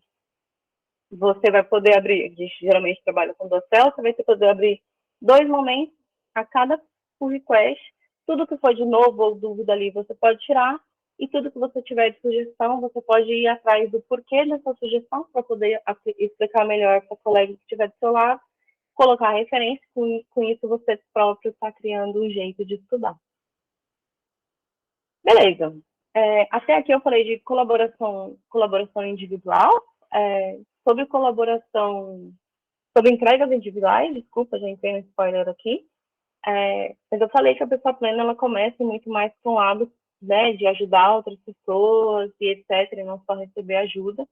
você vai poder abrir, a gente geralmente trabalha com Docel, você vai poder abrir 2 momentos a cada pull request. Tudo que for de novo ou dúvida ali, você pode tirar. E tudo que você tiver de sugestão, você pode ir atrás do porquê dessa sugestão, para poder explicar melhor para o colega que estiver do seu lado, colocar referência, com isso você próprio está criando um jeito de estudar. Beleza. Até aqui eu falei de colaboração individual, sobre entregas individuais, desculpa, já entrei no spoiler aqui, mas eu falei que a pessoa plena, ela começa muito mais com o lado, né, de ajudar outras pessoas e etc, e não só receber ajuda.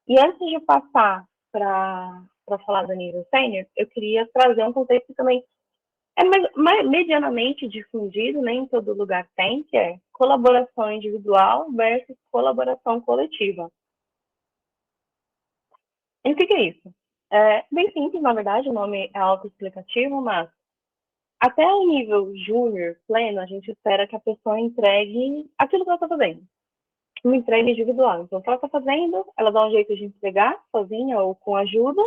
E antes de passar para falar do nível sênior, eu queria trazer um contexto que também medianamente difundido, nem em todo lugar tem, que é colaboração individual versus colaboração coletiva. E o que é isso? É bem simples, na verdade, o nome é autoexplicativo, mas até o nível júnior, pleno, a gente espera que a pessoa entregue aquilo que ela está fazendo. Uma entrega individual. Então, o que ela está fazendo, ela dá um jeito de entregar sozinha ou com ajuda,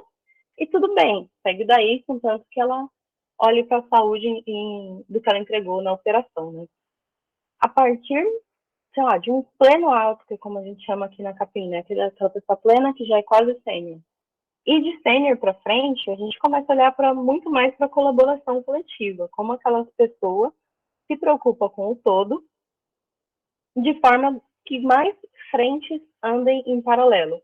e tudo bem. Segue daí, contanto que ela olhe para a saúde do que ela entregou na operação, né? A partir, sei lá, de um pleno alto, que é como a gente chama aqui na Capim, né? Aquela pessoa plena que já é quase sênior. E de sênior para frente, a gente começa a olhar muito mais para a colaboração coletiva, como aquelas pessoas se preocupam com o todo, de forma que mais frentes andem em paralelo.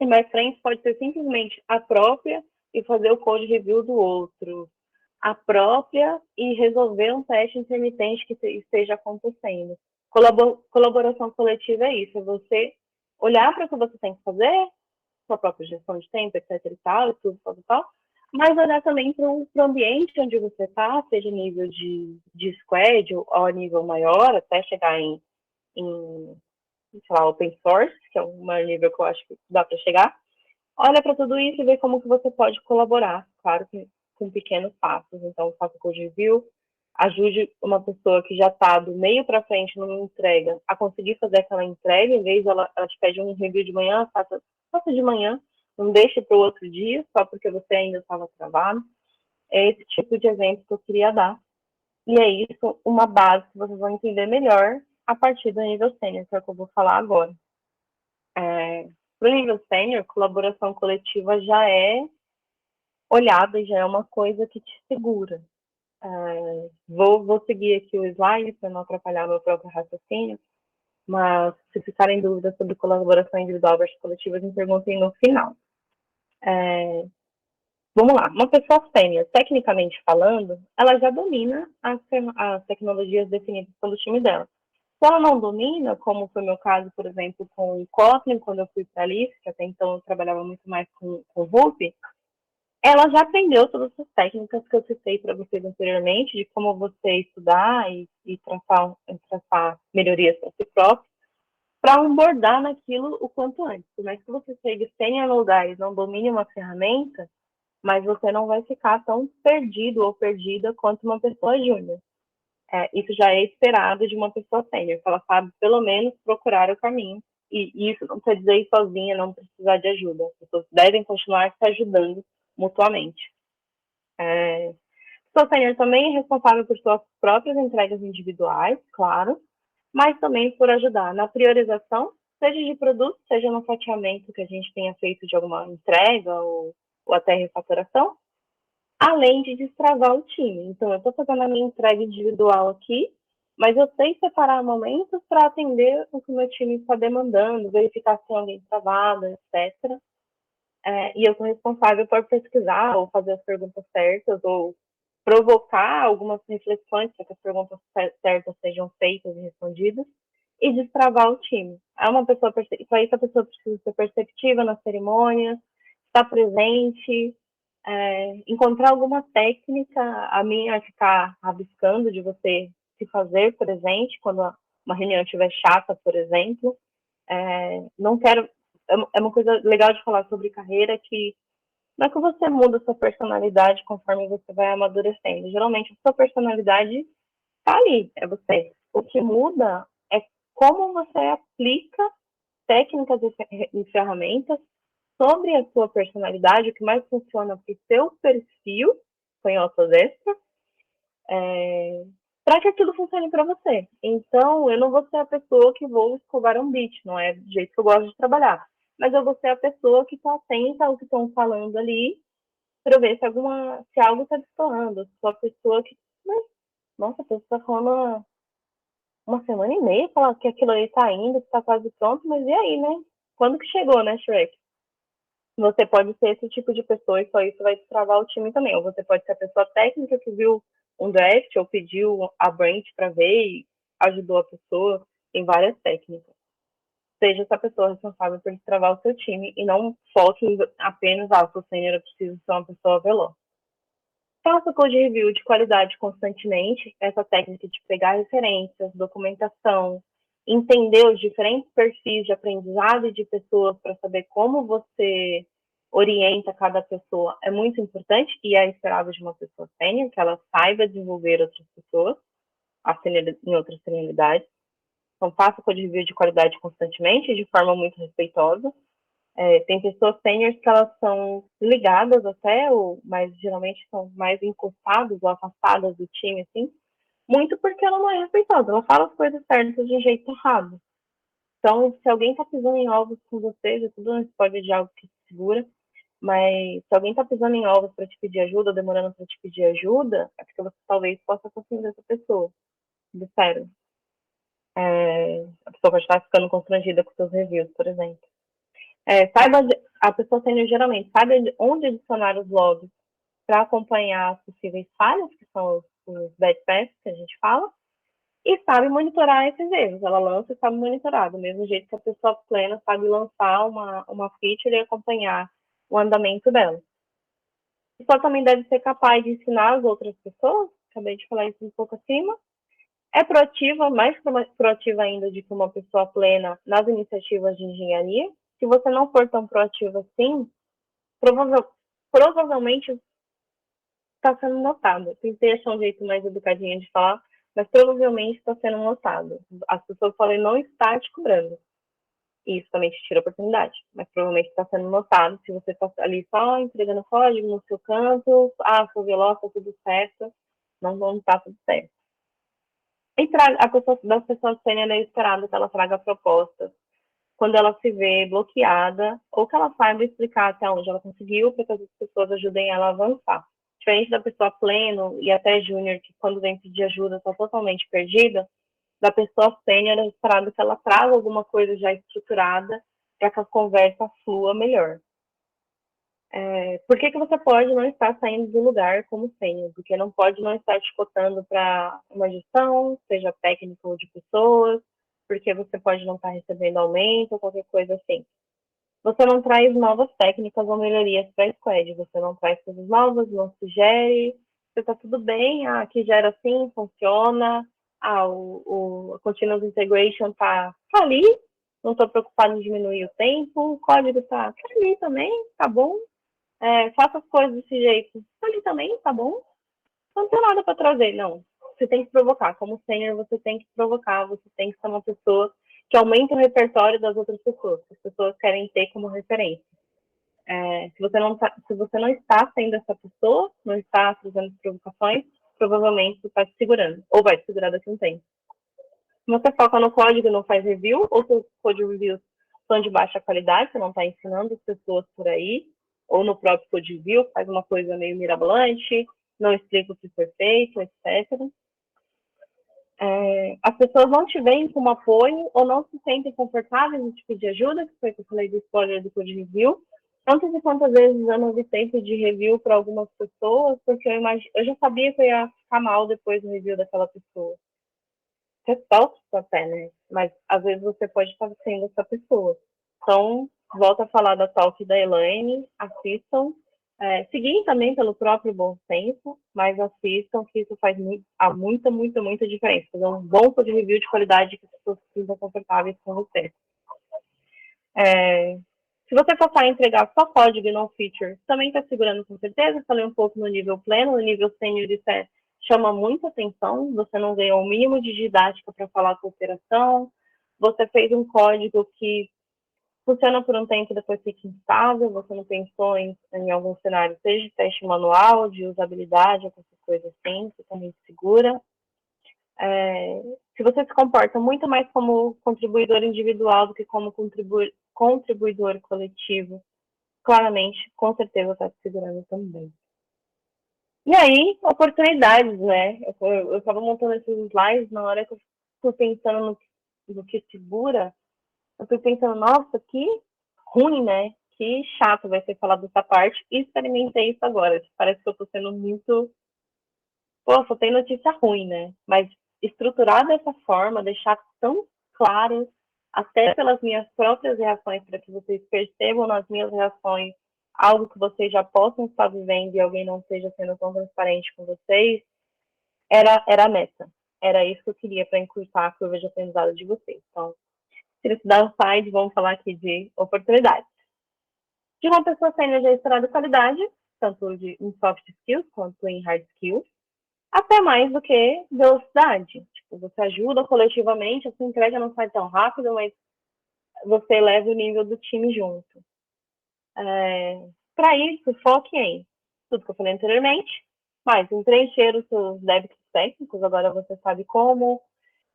E mais frentes pode ser simplesmente a própria e fazer o code review do outro, a própria e resolver um teste intermitente que esteja acontecendo. Colaboração coletiva é isso, é você olhar para o que você tem que fazer, sua própria gestão de tempo, etc e tal, tudo tal, mas olhar também para o ambiente onde você está, seja nível de squad ou a nível maior, até chegar em sei lá, open source, que é um maior nível que eu acho que dá para chegar. Olha para tudo isso e vê como que você pode colaborar, claro que com pequenos passos. Então, faça code review, ajude uma pessoa que já está do meio para frente numa entrega a conseguir fazer aquela entrega, em vez de ela te pede um review de manhã, faça de manhã, não deixe para o outro dia, só porque você ainda estava travado. É esse tipo de exemplo que eu queria dar. E é isso, uma base que vocês vão entender melhor a partir do nível sênior, que é o que eu vou falar agora. Para o nível sênior, colaboração coletiva já é olhada e já é uma coisa que te segura. Vou seguir aqui o slide para não atrapalhar meu próprio raciocínio, mas se ficarem dúvidas sobre colaboração individual versus coletiva, me perguntem no final. Vamos lá, uma pessoa sênior, tecnicamente falando, ela já domina as tecnologias definidas pelo time dela. Se ela não domina, como foi meu caso, por exemplo, com o Kotlin, quando eu fui para a Lisp, que até então eu trabalhava muito mais com o Ruby, ela já aprendeu todas as técnicas que eu citei para vocês anteriormente, de como você estudar e traçar melhorias para si próprio. para onboardar naquilo o quanto antes. Por mais que você chegue sem no lugar e não domine uma ferramenta, mas você não vai ficar tão perdido ou perdida quanto uma pessoa júnior. Isso já é esperado de uma pessoa sênior, que ela sabe pelo menos procurar o caminho. E isso não quer dizer ir sozinha, não precisar de ajuda. As pessoas devem continuar se ajudando mutuamente. A pessoa sênior também é responsável por suas próprias entregas individuais, claro, mas também por ajudar na priorização, seja de produto, seja no fatiamento que a gente tenha feito de alguma entrega ou até refatoração, além de destravar o time. Então, eu estou fazendo a minha entrega individual aqui, mas eu sei separar momentos para atender o que o meu time está demandando, verificar se tem alguém travado, etc. E eu sou responsável por pesquisar ou fazer as perguntas certas ou provocar algumas reflexões para que as perguntas certas sejam feitas e respondidas e destravar o time. Para isso a pessoa precisa ser perceptiva nas cerimônias, estar presente, encontrar alguma técnica. A minha é ficar rabiscando de você se fazer presente quando uma reunião estiver chata, por exemplo. Não quero. É uma coisa legal de falar sobre carreira que não é que você muda sua personalidade conforme você vai amadurecendo. Geralmente, a sua personalidade está ali, é você. O que muda é como você aplica técnicas e ferramentas sobre a sua personalidade, o que mais funciona para o seu perfil, canhotas extra, para que aquilo funcione para você. Então, eu não vou ser a pessoa que vou escovar um beat, não é do jeito que eu gosto de trabalhar. Mas eu vou ser a pessoa que está atenta ao que estão falando ali, para ver se algo está destoando. Sou a pessoa que, nossa, a pessoa está falando uma semana e meia, falar que aquilo aí está indo, que está quase pronto, mas e aí, né? Quando que chegou, né, Shrek? Você pode ser esse tipo de pessoa e só isso vai destravar o time também. Ou você pode ser a pessoa técnica que viu um draft ou pediu a branch para ver e ajudou a pessoa em várias técnicas. Seja essa pessoa responsável por destravar o seu time e não foque apenas, sou sênior, eu preciso ser uma pessoa veloz. Faça code review de qualidade constantemente, essa técnica de pegar referências, documentação, entender os diferentes perfis de aprendizado e de pessoas para saber como você orienta cada pessoa é muito importante e é esperado de uma pessoa sênior, que ela saiba desenvolver outras pessoas em outras senioridades. Então, faça code review de qualidade constantemente, de forma muito respeitosa. Tem pessoas sêniores que elas são ligadas até, mas geralmente são mais encostadas ou afastadas do time, assim, muito porque ela não é respeitosa, ela fala as coisas certas de um jeito errado. Então, se alguém tá pisando em ovos com você, já tudo não pode de algo que te segura, mas se alguém tá pisando em ovos para te pedir ajuda, ou demorando para te pedir ajuda, é porque você talvez possa confundir essa pessoa. Do sério. A pessoa pode estar ficando constrangida com seus reviews, por exemplo. A pessoa sênior geralmente sabe onde adicionar os logs para acompanhar as possíveis falhas, que são os bad paths que a gente fala, e sabe monitorar esses erros. Ela lança e sabe monitorar, do mesmo jeito que a pessoa plena sabe lançar uma feature e acompanhar o andamento dela. A pessoa também deve ser capaz de ensinar as outras pessoas, acabei de falar isso um pouco acima. É proativa, mais proativa ainda do que uma pessoa plena nas iniciativas de engenharia. Se você não for tão proativo assim, provavelmente está sendo notado. Tentei achar um jeito mais educadinho de falar, mas provavelmente está sendo notado. As pessoas podem não estar te cobrando. E isso também te tira a oportunidade, mas provavelmente está sendo notado se você está ali só entregando código no seu canto, sou veloz, está tudo certo, não está tudo certo. Das pessoas sênior é esperado que ela traga propostas quando ela se vê bloqueada, ou que ela saiba explicar até onde ela conseguiu, para que as pessoas ajudem ela a avançar. Diferente da pessoa pleno e até júnior, que quando vem pedir ajuda está totalmente perdida, da pessoa sênior é esperado que ela traga alguma coisa já estruturada para que a conversa flua melhor. Por que você pode não estar saindo do lugar como sênior? Porque não pode não estar te cotando para uma gestão, seja técnica ou de pessoas, porque você pode não estar recebendo aumento ou qualquer coisa assim. Você não traz novas técnicas ou melhorias para a squad, você não traz coisas novas, não sugere, você está tudo bem, aqui gera assim, funciona, a Continuous Integration está ali, não estou preocupado em diminuir o tempo, o código está ali também, tá bom. Faça as coisas desse jeito, ali também, tá bom. Não tem nada para trazer, não. Você tem que provocar. Como sênior, você tem que provocar, você tem que ser uma pessoa que aumenta o repertório das outras pessoas, que as pessoas querem ter como referência. Se você não está sendo essa pessoa, não está fazendo provocações, provavelmente você está te segurando, ou vai te segurar daqui a um tempo. Se você foca no código e não faz review, ou se os code reviews são de baixa qualidade, você não está ensinando as pessoas por aí, ou no próprio code review, faz uma coisa meio mirabolante, não explica o que foi feito, etc. As pessoas não te veem como apoio ou não se sentem confortáveis em te pedir ajuda, que foi o que eu falei do spoiler do code review. Quantas e quantas vezes eu não vi tempo de review para algumas pessoas, porque eu já sabia que eu ia ficar mal depois do review daquela pessoa. Você solta até, né? Mas às vezes você pode estar sendo essa pessoa. Então, volto a falar da talk da Elaine, assistam. Seguem também pelo próprio bom senso, mas assistam, que isso faz muita diferença. Fazer um bom code review de qualidade que as pessoas se sintam confortáveis com você. Se você focar em entregar só código e não feature, também está segurando com certeza. Falei um pouco no nível pleno, no nível sênior isso chama muita atenção. Você não ganhou o mínimo de didática para falar com a operação. Você fez um código que funciona por um tempo e depois fica instável. Você não pensou em algum cenário, seja de teste manual, de usabilidade, ou qualquer coisa assim, você também segura. Se você se comporta muito mais como contribuidor individual do que como contribuidor coletivo, claramente, com certeza está se segurando também. E aí, oportunidades, né? Eu estava montando esses slides, na hora que eu fui pensando no que segura, eu fui pensando, nossa, que ruim, né? Que chato vai ser falar dessa parte. E experimentei isso agora. Parece que eu estou sendo muito... Pô, só tem notícia ruim, né? Mas estruturar dessa forma, deixar tão claro, até pelas minhas próprias reações, para que vocês percebam nas minhas reações algo que vocês já possam estar vivendo e alguém não esteja sendo tão transparente com vocês, era a meta. Era isso que eu queria para encurtar a curva de aprendizado de vocês. Então, se eles downside, vamos falar aqui de oportunidades. De uma pessoa sênior já estourada de qualidade, tanto em soft skills quanto em hard skills, até mais do que velocidade. Tipo, você ajuda coletivamente, a sua entrega não sai tão rápido, mas você leva o nível do time junto. Para isso, foque em tudo que eu falei anteriormente, mas em preencher os seus débitos técnicos, agora você sabe como,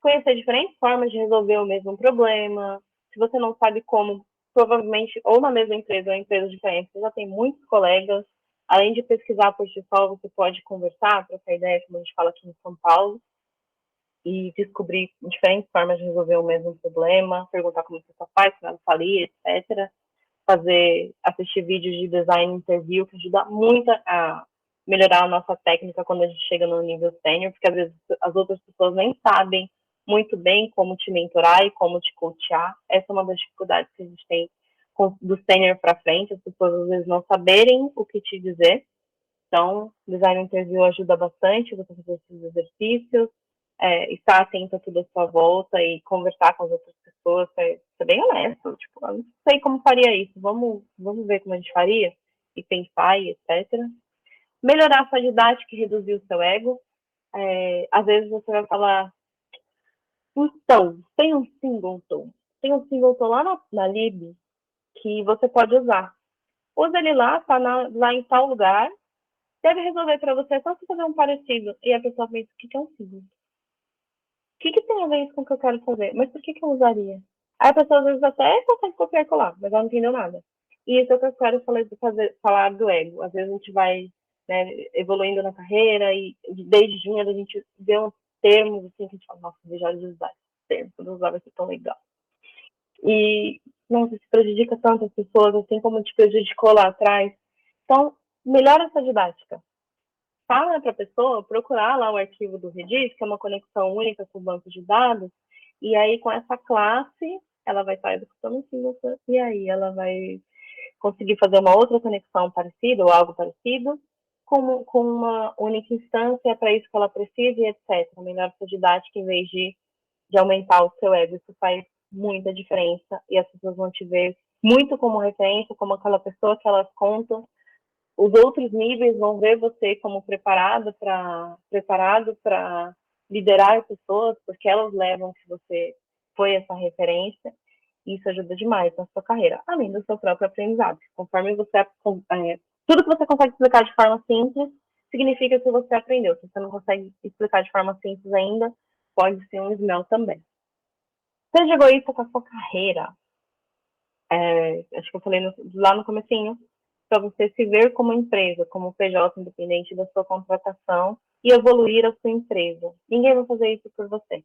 conhecer diferentes formas de resolver o mesmo problema. Se você não sabe como, provavelmente, ou na mesma empresa ou em empresas diferentes, você já tem muitos colegas. Além de pesquisar por si só, você pode conversar, trocar ideia, como a gente fala aqui em São Paulo, e descobrir diferentes formas de resolver o mesmo problema, perguntar como você faz, como ela faria, etc. Assistir vídeos de design interview, que ajuda muito a melhorar a nossa técnica quando a gente chega no nível sênior, porque às vezes as outras pessoas nem sabem muito bem como te mentorar e como te coachar. Essa é uma das dificuldades que a gente tem do sênior para frente, as pessoas às vezes não saberem o que te dizer. Então, design interview ajuda bastante, você fazer esses exercícios, estar atento a tudo à sua volta e conversar com as outras pessoas, ser bem honesto, tipo, eu não sei como faria isso, vamos ver como a gente faria, e pensar, e etc. Melhorar a sua didática e reduzir o seu ego. Às vezes você vai falar, então, tem um singleton lá na lib que você pode usar. Usa ele lá, tá lá em tal lugar, deve resolver para você só se fazer um parecido. E a pessoa pensa, o que é um singleton? O que tem a ver isso com o que eu quero fazer? Mas por que eu usaria? Aí a pessoa às vezes até consegue copiar e colar, mas ela não entendeu nada. E isso é o que eu quero falar do ego. Às vezes a gente vai, né, evoluindo na carreira e desde junho a gente vê uns termos assim que a gente fala, nossa, vejo de usar esse termo, quando eu usar vai ser tão legal. E, nossa, isso prejudica tantas pessoas, assim como te prejudicou lá atrás. Então, melhora essa didática. Fala para a pessoa procurar lá o arquivo do Redis, que é uma conexão única com o banco de dados, e aí com essa classe, ela vai estar executando o Singleton, e aí ela vai conseguir fazer uma outra conexão parecida, ou algo parecido, com uma única instância, para isso que ela precisa, e etc. Melhor essa didática, em vez de aumentar o seu ego. Isso faz muita diferença e as pessoas vão te ver muito como referência, como aquela pessoa que elas contam. Os outros níveis vão ver você como preparado para liderar pessoas, porque elas levam que você foi essa referência. E isso ajuda demais na sua carreira, além do seu próprio aprendizado. Conforme você tudo que você consegue explicar de forma simples significa que você aprendeu. Se você não consegue explicar de forma simples ainda, pode ser um smell também. Seja egoísta com a sua carreira. Acho que eu falei lá no comecinho, para você se ver como empresa, como PJ independente da sua contratação e evoluir a sua empresa. Ninguém vai fazer isso por você.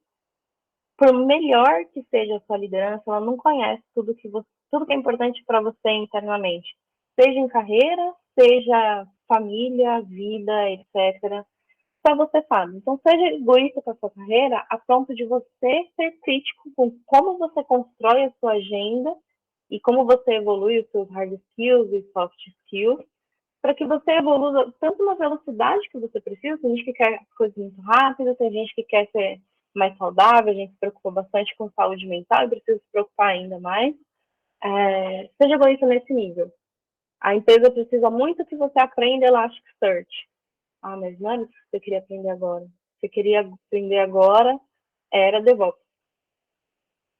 Por melhor que seja a sua liderança, ela não conhece tudo que é importante para você internamente. Seja em carreira, seja família, vida, etc. Só você sabe. Então, seja egoísta com a sua carreira a ponto de você ser crítico com como você constrói a sua agenda e como você evolui os seus hard skills e soft skills, para que você evolua tanto na velocidade que você precisa. Tem gente que quer coisas muito rápidas, tem gente que quer ser mais saudável, a gente se preocupa bastante com saúde mental e precisa se preocupar ainda mais. Seja egoísta nesse nível. A empresa precisa muito que você aprenda Elasticsearch. Mas não era isso que você queria aprender agora. Você queria aprender agora era DevOps.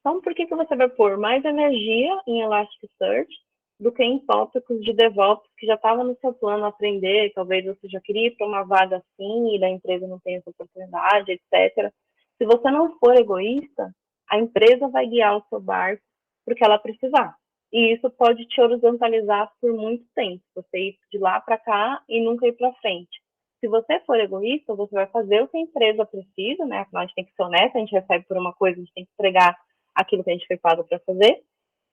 Então, por que você vai pôr mais energia em Elasticsearch do que em tópicos de DevOps que já estava no seu plano aprender? Talvez você já queria ir para uma vaga assim e da empresa não tem essa oportunidade, etc. Se você não for egoísta, a empresa vai guiar o seu barco porque ela precisar. E isso pode te horizontalizar por muito tempo. Você ir de lá para cá e nunca ir para frente. Se você for egoísta, você vai fazer o que a empresa precisa, né? Afinal, a gente tem que ser honesto, a gente recebe por uma coisa, a gente tem que entregar aquilo que a gente foi pago para fazer,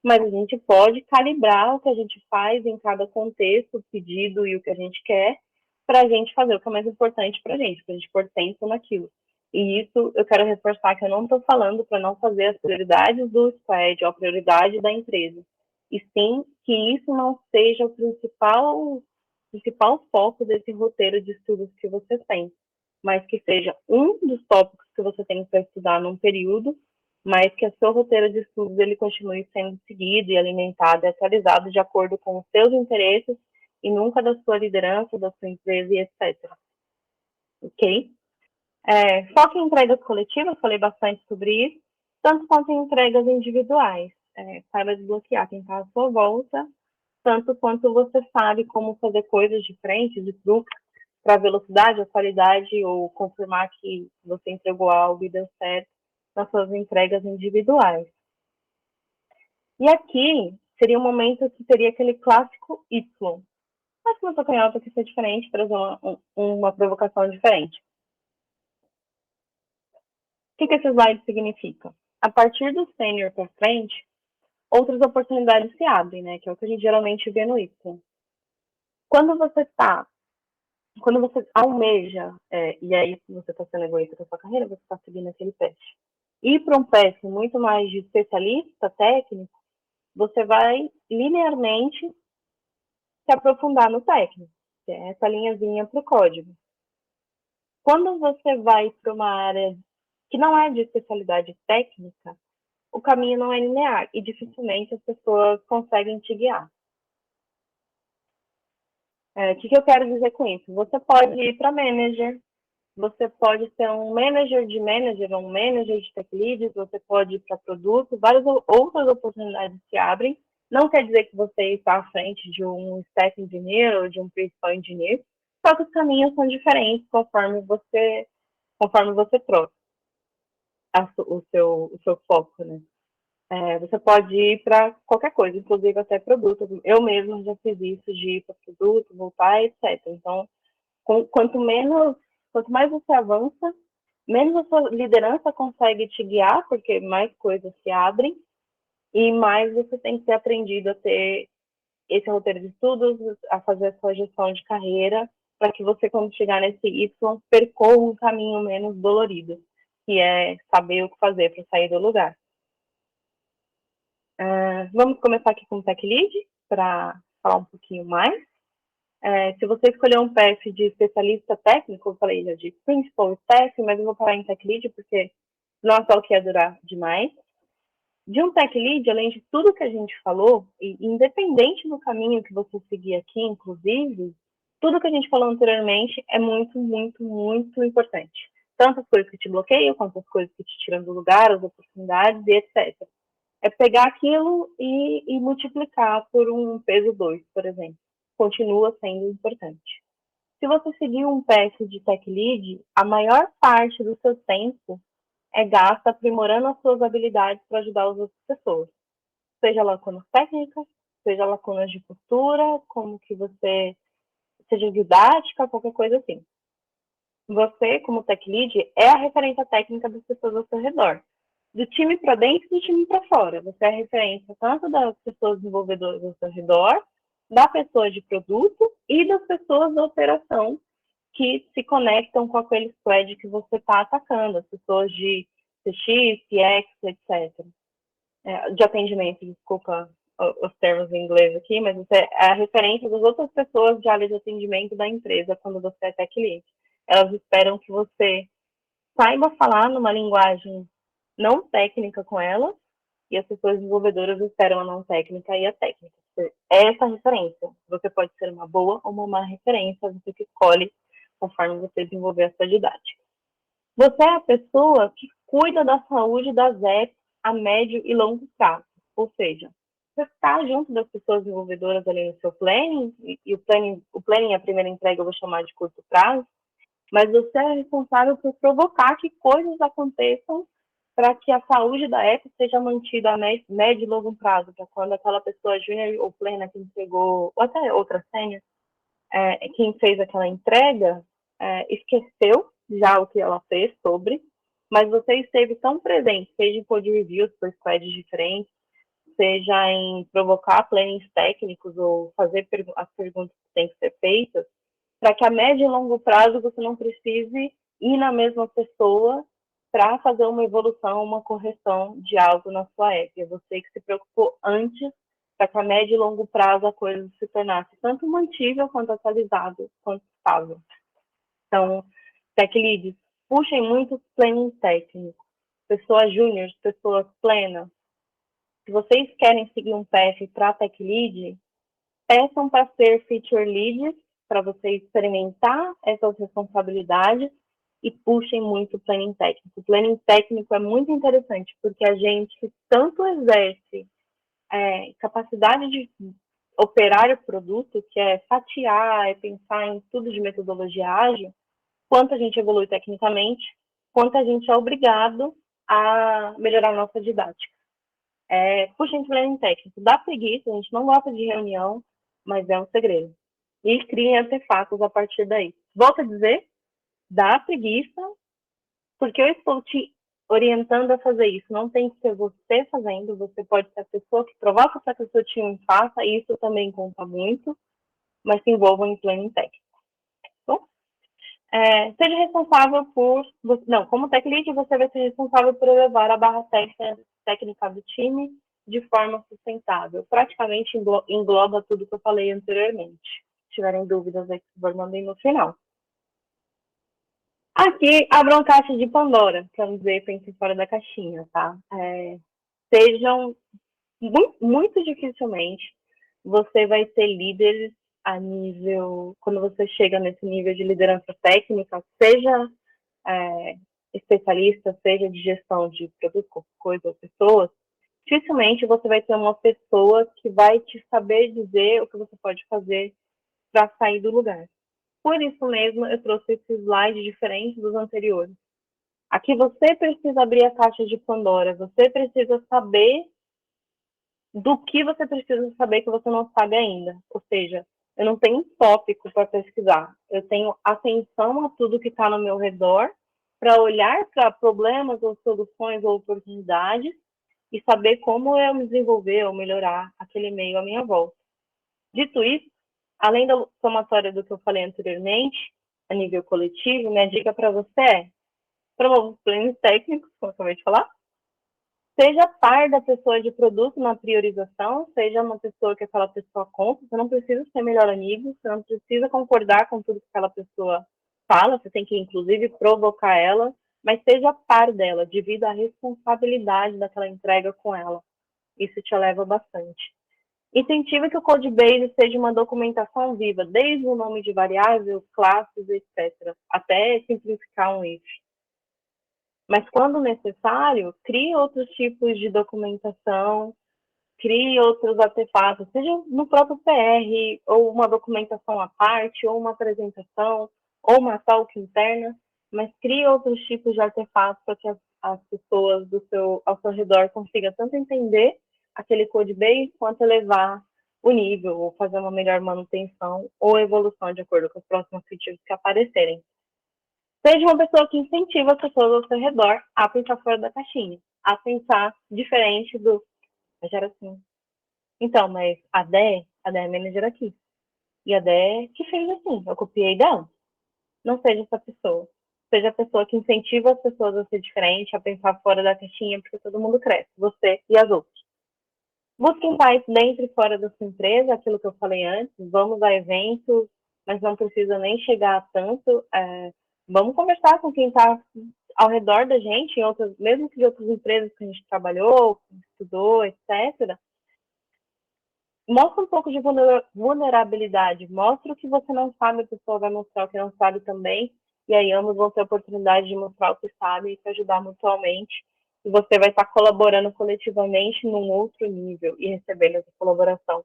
mas a gente pode calibrar o que a gente faz em cada contexto, o pedido e o que a gente quer, para a gente fazer o que é mais importante para a gente pôr tempo naquilo. E isso eu quero reforçar que eu não estou falando para não fazer as prioridades do squad ou a prioridade da empresa, e sim que isso não seja o principal foco desse roteiro de estudos que você tem, mas que seja um dos tópicos que você tem para estudar num período, mas que o seu roteiro de estudos ele continue sendo seguido e alimentado e atualizado de acordo com os seus interesses e nunca da sua liderança, da sua empresa e etc. Ok? Foco em entregas coletivas, falei bastante sobre isso, tanto quanto em entregas individuais. Saiba desbloquear quem está à sua volta, tanto quanto você sabe como fazer coisas diferentes, de truques, para a velocidade, a qualidade, ou confirmar que você entregou algo e deu certo nas suas entregas individuais. E aqui seria um momento que seria aquele clássico Y. Mas como eu estou canhota, que isso é diferente, para fazer uma provocação diferente. O que esse slide significa? A partir do sênior para frente, outras oportunidades se abrem, né? Que é o que a gente geralmente vê no Y. Quando você almeja, e aí se você está sendo egoísta com a sua carreira, você está seguindo aquele path. Ir para um path muito mais de especialista técnico, você vai linearmente se aprofundar no técnico, que é essa linhazinha para o código. Quando você vai para uma área que não é de especialidade técnica, o caminho não é linear e dificilmente as pessoas conseguem te guiar. O que eu quero dizer com isso? Você pode ir para manager, você pode ser um manager de manager, um manager de tech leads, você pode ir para produto, várias outras oportunidades se abrem. Não quer dizer que você está à frente de um staff engineer ou de um principal engineer, só que os caminhos são diferentes conforme você troca o seu foco, né? Você pode ir para qualquer coisa, inclusive até produto. Eu mesma já fiz isso, de ir para produto, voltar, etc. Então, quanto mais você avança, menos a sua liderança consegue te guiar, porque mais coisas se abrem, e mais você tem que ter aprendido a ter esse roteiro de estudos, a fazer a sua gestão de carreira, para que você, quando chegar nesse Y, percorra um caminho menos dolorido, que é saber o que fazer para sair do lugar. Vamos começar aqui com o Tech Lead, para falar um pouquinho mais. Se você escolher um path de especialista técnico, eu falei já de principal staff, mas eu vou falar em Tech Lead, porque não é só o que ia durar demais. De um tech lead, além de tudo que a gente falou, e independente do caminho que você seguir aqui, inclusive, tudo que a gente falou anteriormente é muito, muito, muito importante. Tanto as coisas que te bloqueiam, quanto as coisas que te tiram do lugar, as oportunidades e etc. É pegar aquilo e multiplicar por um peso 2, por exemplo. Continua sendo importante. Se você seguir um path de tech lead, a maior parte do seu tempo é gasto aprimorando as suas habilidades para ajudar as outras pessoas. Seja lacunas técnicas, seja lacunas de postura, como que você seja didática, qualquer coisa assim. Você, como tech lead, é a referência técnica das pessoas ao seu redor. Do time para dentro e do time para fora. Você é a referência tanto das pessoas desenvolvedoras ao seu redor, da pessoa de produto e das pessoas da operação que se conectam com aquele squad que você está atacando, as pessoas de CX, CX, etc. De atendimento, desculpa os termos em inglês aqui, mas você é a referência das outras pessoas de área de atendimento da empresa quando você é tech lead. Elas esperam que você saiba falar numa linguagem não técnica com elas, e as pessoas desenvolvedoras esperam a não técnica e a técnica. É essa referência. Você pode ser uma boa ou uma má referência, você que escolhe conforme você desenvolver a sua didática. Você é a pessoa que cuida da saúde das apps a médio e longo prazo. Ou seja, você está junto das pessoas desenvolvedoras ali no seu planning, e o planning, a primeira entrega, eu vou chamar de curto prazo, mas você é responsável por provocar que coisas aconteçam para que a saúde da app seja mantida a médio e longo prazo, para quando aquela pessoa júnior ou plena que entregou, ou até outra sênior, quem fez aquela entrega, esqueceu já o que ela fez sobre, mas você esteve tão presente, seja em code reviews por squads diferentes, seja em provocar plannings técnicos ou fazer as perguntas que têm que ser feitas, para que a médio e longo prazo você não precise ir na mesma pessoa para fazer uma evolução, uma correção de algo na sua app. É você que se preocupou antes para que a médio e longo prazo a coisa se tornasse tanto mantível quanto atualizado, quanto estável. Então, tech leads, puxem muito planning técnico. Pessoas júniores, pessoas plenas. Se vocês querem seguir um path para tech lead, peçam para ser feature leads, para você experimentar essas responsabilidades e puxem muito o planning técnico. O planning técnico é muito interessante, porque a gente tanto exerce capacidade de operar o produto, que é fatiar, é pensar em tudo de metodologia ágil, quanto a gente evolui tecnicamente, quanto a gente é obrigado a melhorar a nossa didática. Puxem planning técnico. Dá preguiça, a gente não gosta de reunião, mas é um segredo. E criem artefatos a partir daí. Volto a dizer, dá preguiça, porque eu estou te orientando a fazer isso. Não tem que ser você fazendo, você pode ser a pessoa que provoca para que o seu time faça, e isso também conta muito, mas se envolvam em planning técnico. Bom, seja responsável por... Não, como tech lead, você vai ser responsável por levar a barra técnica do time de forma sustentável. Praticamente engloba tudo que eu falei anteriormente. Se tiverem dúvidas, aí mandem no final. Aqui, abram caixa de Pandora, para não dizer, pensem fora da caixinha, tá? Sejam, muito dificilmente, você vai ter líderes a nível, quando você chega nesse nível de liderança técnica, seja especialista, seja de gestão de produto, coisa ou pessoas, dificilmente você vai ter uma pessoa que vai te saber dizer o que você pode fazer para sair do lugar. Por isso mesmo, eu trouxe esse slide diferente dos anteriores. Aqui você precisa abrir a caixa de Pandora, você precisa saber do que você precisa saber que você não sabe ainda. Ou seja, eu não tenho um tópico para pesquisar, eu tenho atenção a tudo que está no meu redor para olhar para problemas ou soluções ou oportunidades e saber como eu me desenvolver ou melhorar aquele meio à minha volta. Dito isso, além da somatória do que eu falei anteriormente, a nível coletivo, minha dica para você é: promova os planos técnicos, como eu acabei de falar, seja par da pessoa de produto na priorização, seja uma pessoa que aquela pessoa compra, você não precisa ser melhor amigo, você não precisa concordar com tudo que aquela pessoa fala, você tem que, inclusive, provocar ela mas seja par dela, divida a responsabilidade daquela entrega com ela. Isso te eleva bastante. Incentiva que o Codebase seja uma documentação viva, desde o nome de variáveis, classes, etc., até simplificar um if. Mas, quando necessário, crie outros tipos de documentação, crie outros artefatos, seja no próprio PR, ou uma documentação à parte, ou uma apresentação, ou uma talk interna, mas crie outros tipos de artefatos para que as pessoas ao seu redor consigam tanto entender aquele Codebase, quanto elevar o nível, ou fazer uma melhor manutenção ou evolução de acordo com os próximos features que aparecerem. Seja uma pessoa que incentiva as pessoas ao seu redor a pensar fora da caixinha, a pensar diferente do... Mas era assim. Então, mas a Dé é manager aqui. E a Dé que fez assim, eu copiei dela. Não seja essa pessoa. Seja a pessoa que incentiva as pessoas a ser diferente, a pensar fora da caixinha, porque todo mundo cresce, você e as outras. Busque insights dentro e fora da sua empresa, aquilo que eu falei antes. Vamos a eventos, mas não precisa nem chegar a tanto. Vamos conversar com quem está ao redor da gente, mesmo que de outras empresas que a gente trabalhou, estudou, etc. Mostra um pouco de vulnerabilidade. Mostra o que você não sabe, a pessoa vai mostrar o que não sabe também. E aí ambos vão ter a oportunidade de mostrar o que sabe e se ajudar mutuamente. E você vai estar colaborando coletivamente num outro nível e recebendo essa colaboração.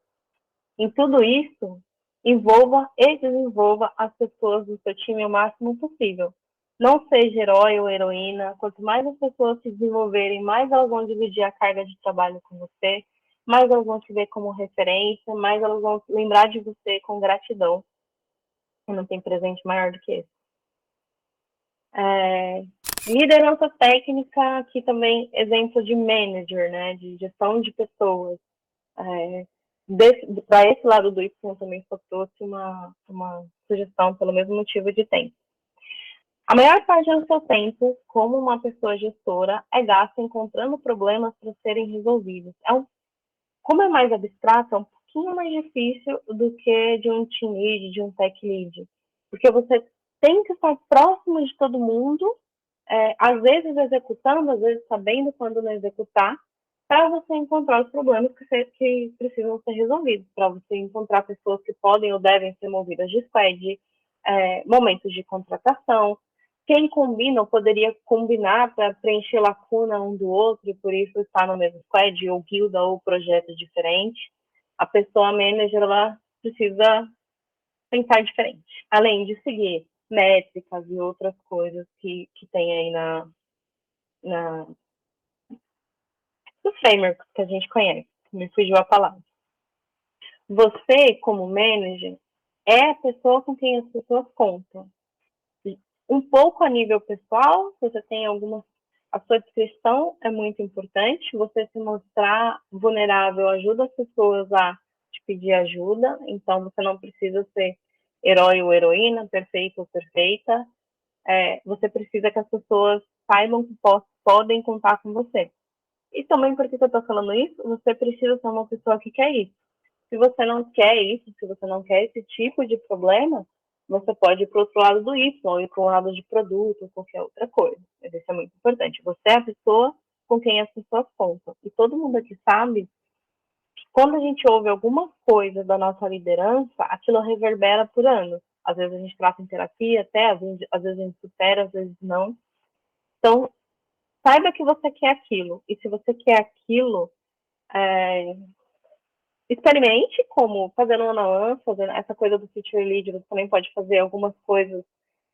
Em tudo isso, envolva e desenvolva as pessoas do seu time o máximo possível. Não seja herói ou heroína. Quanto mais as pessoas se desenvolverem, mais elas vão dividir a carga de trabalho com você, mais elas vão te ver como referência, mais elas vão lembrar de você com gratidão. E não tem presente maior do que esse. Liderança técnica, aqui também exemplo de manager, né, de gestão de pessoas. Para esse lado do Y também só trouxe uma sugestão pelo mesmo motivo de tempo. A maior parte do seu tempo, como uma pessoa gestora, é gasto encontrando problemas para serem resolvidos. Como é mais abstrato, é um pouquinho mais difícil do que de um team lead, de um tech lead. Porque você tem que estar próximo de todo mundo, às vezes executando, às vezes sabendo quando não executar, para você encontrar os problemas que precisam ser resolvidos, para você encontrar pessoas que podem ou devem ser movidas de squad, momentos de contratação. Quem combina ou poderia combinar para preencher lacuna um do outro e por isso estar no mesmo squad, ou guilda, ou projeto diferente. A pessoa manager, ela precisa pensar diferente, além de seguir métricas e outras coisas que tem aí nos frameworks que a gente conhece. Me fugiu a palavra. Você, como manager, é a pessoa com quem as pessoas contam. Um pouco a nível pessoal, você tem a sua descrição é muito importante, você se mostrar vulnerável ajuda as pessoas a te pedir ajuda, então você não precisa ser herói ou heroína, perfeito ou perfeita, você precisa que as pessoas saibam que podem contar com você. E também, por que eu estou falando isso? Você precisa ser uma pessoa que quer isso. Se você não quer isso, se você não quer esse tipo de problema, você pode ir para o outro lado do Y, ou ir para o lado de produto, ou qualquer outra coisa. Mas isso é muito importante. Você é a pessoa com quem as pessoas contam. E todo mundo aqui sabe que quando a gente ouve alguma coisa da nossa liderança, aquilo reverbera por anos. Às vezes a gente trata em terapia até, às vezes a gente supera, às vezes não. Então, saiba que você quer aquilo. E se você quer aquilo, experimente, como fazendo one-on-one, fazendo essa coisa do feature lead, você também pode fazer algumas coisas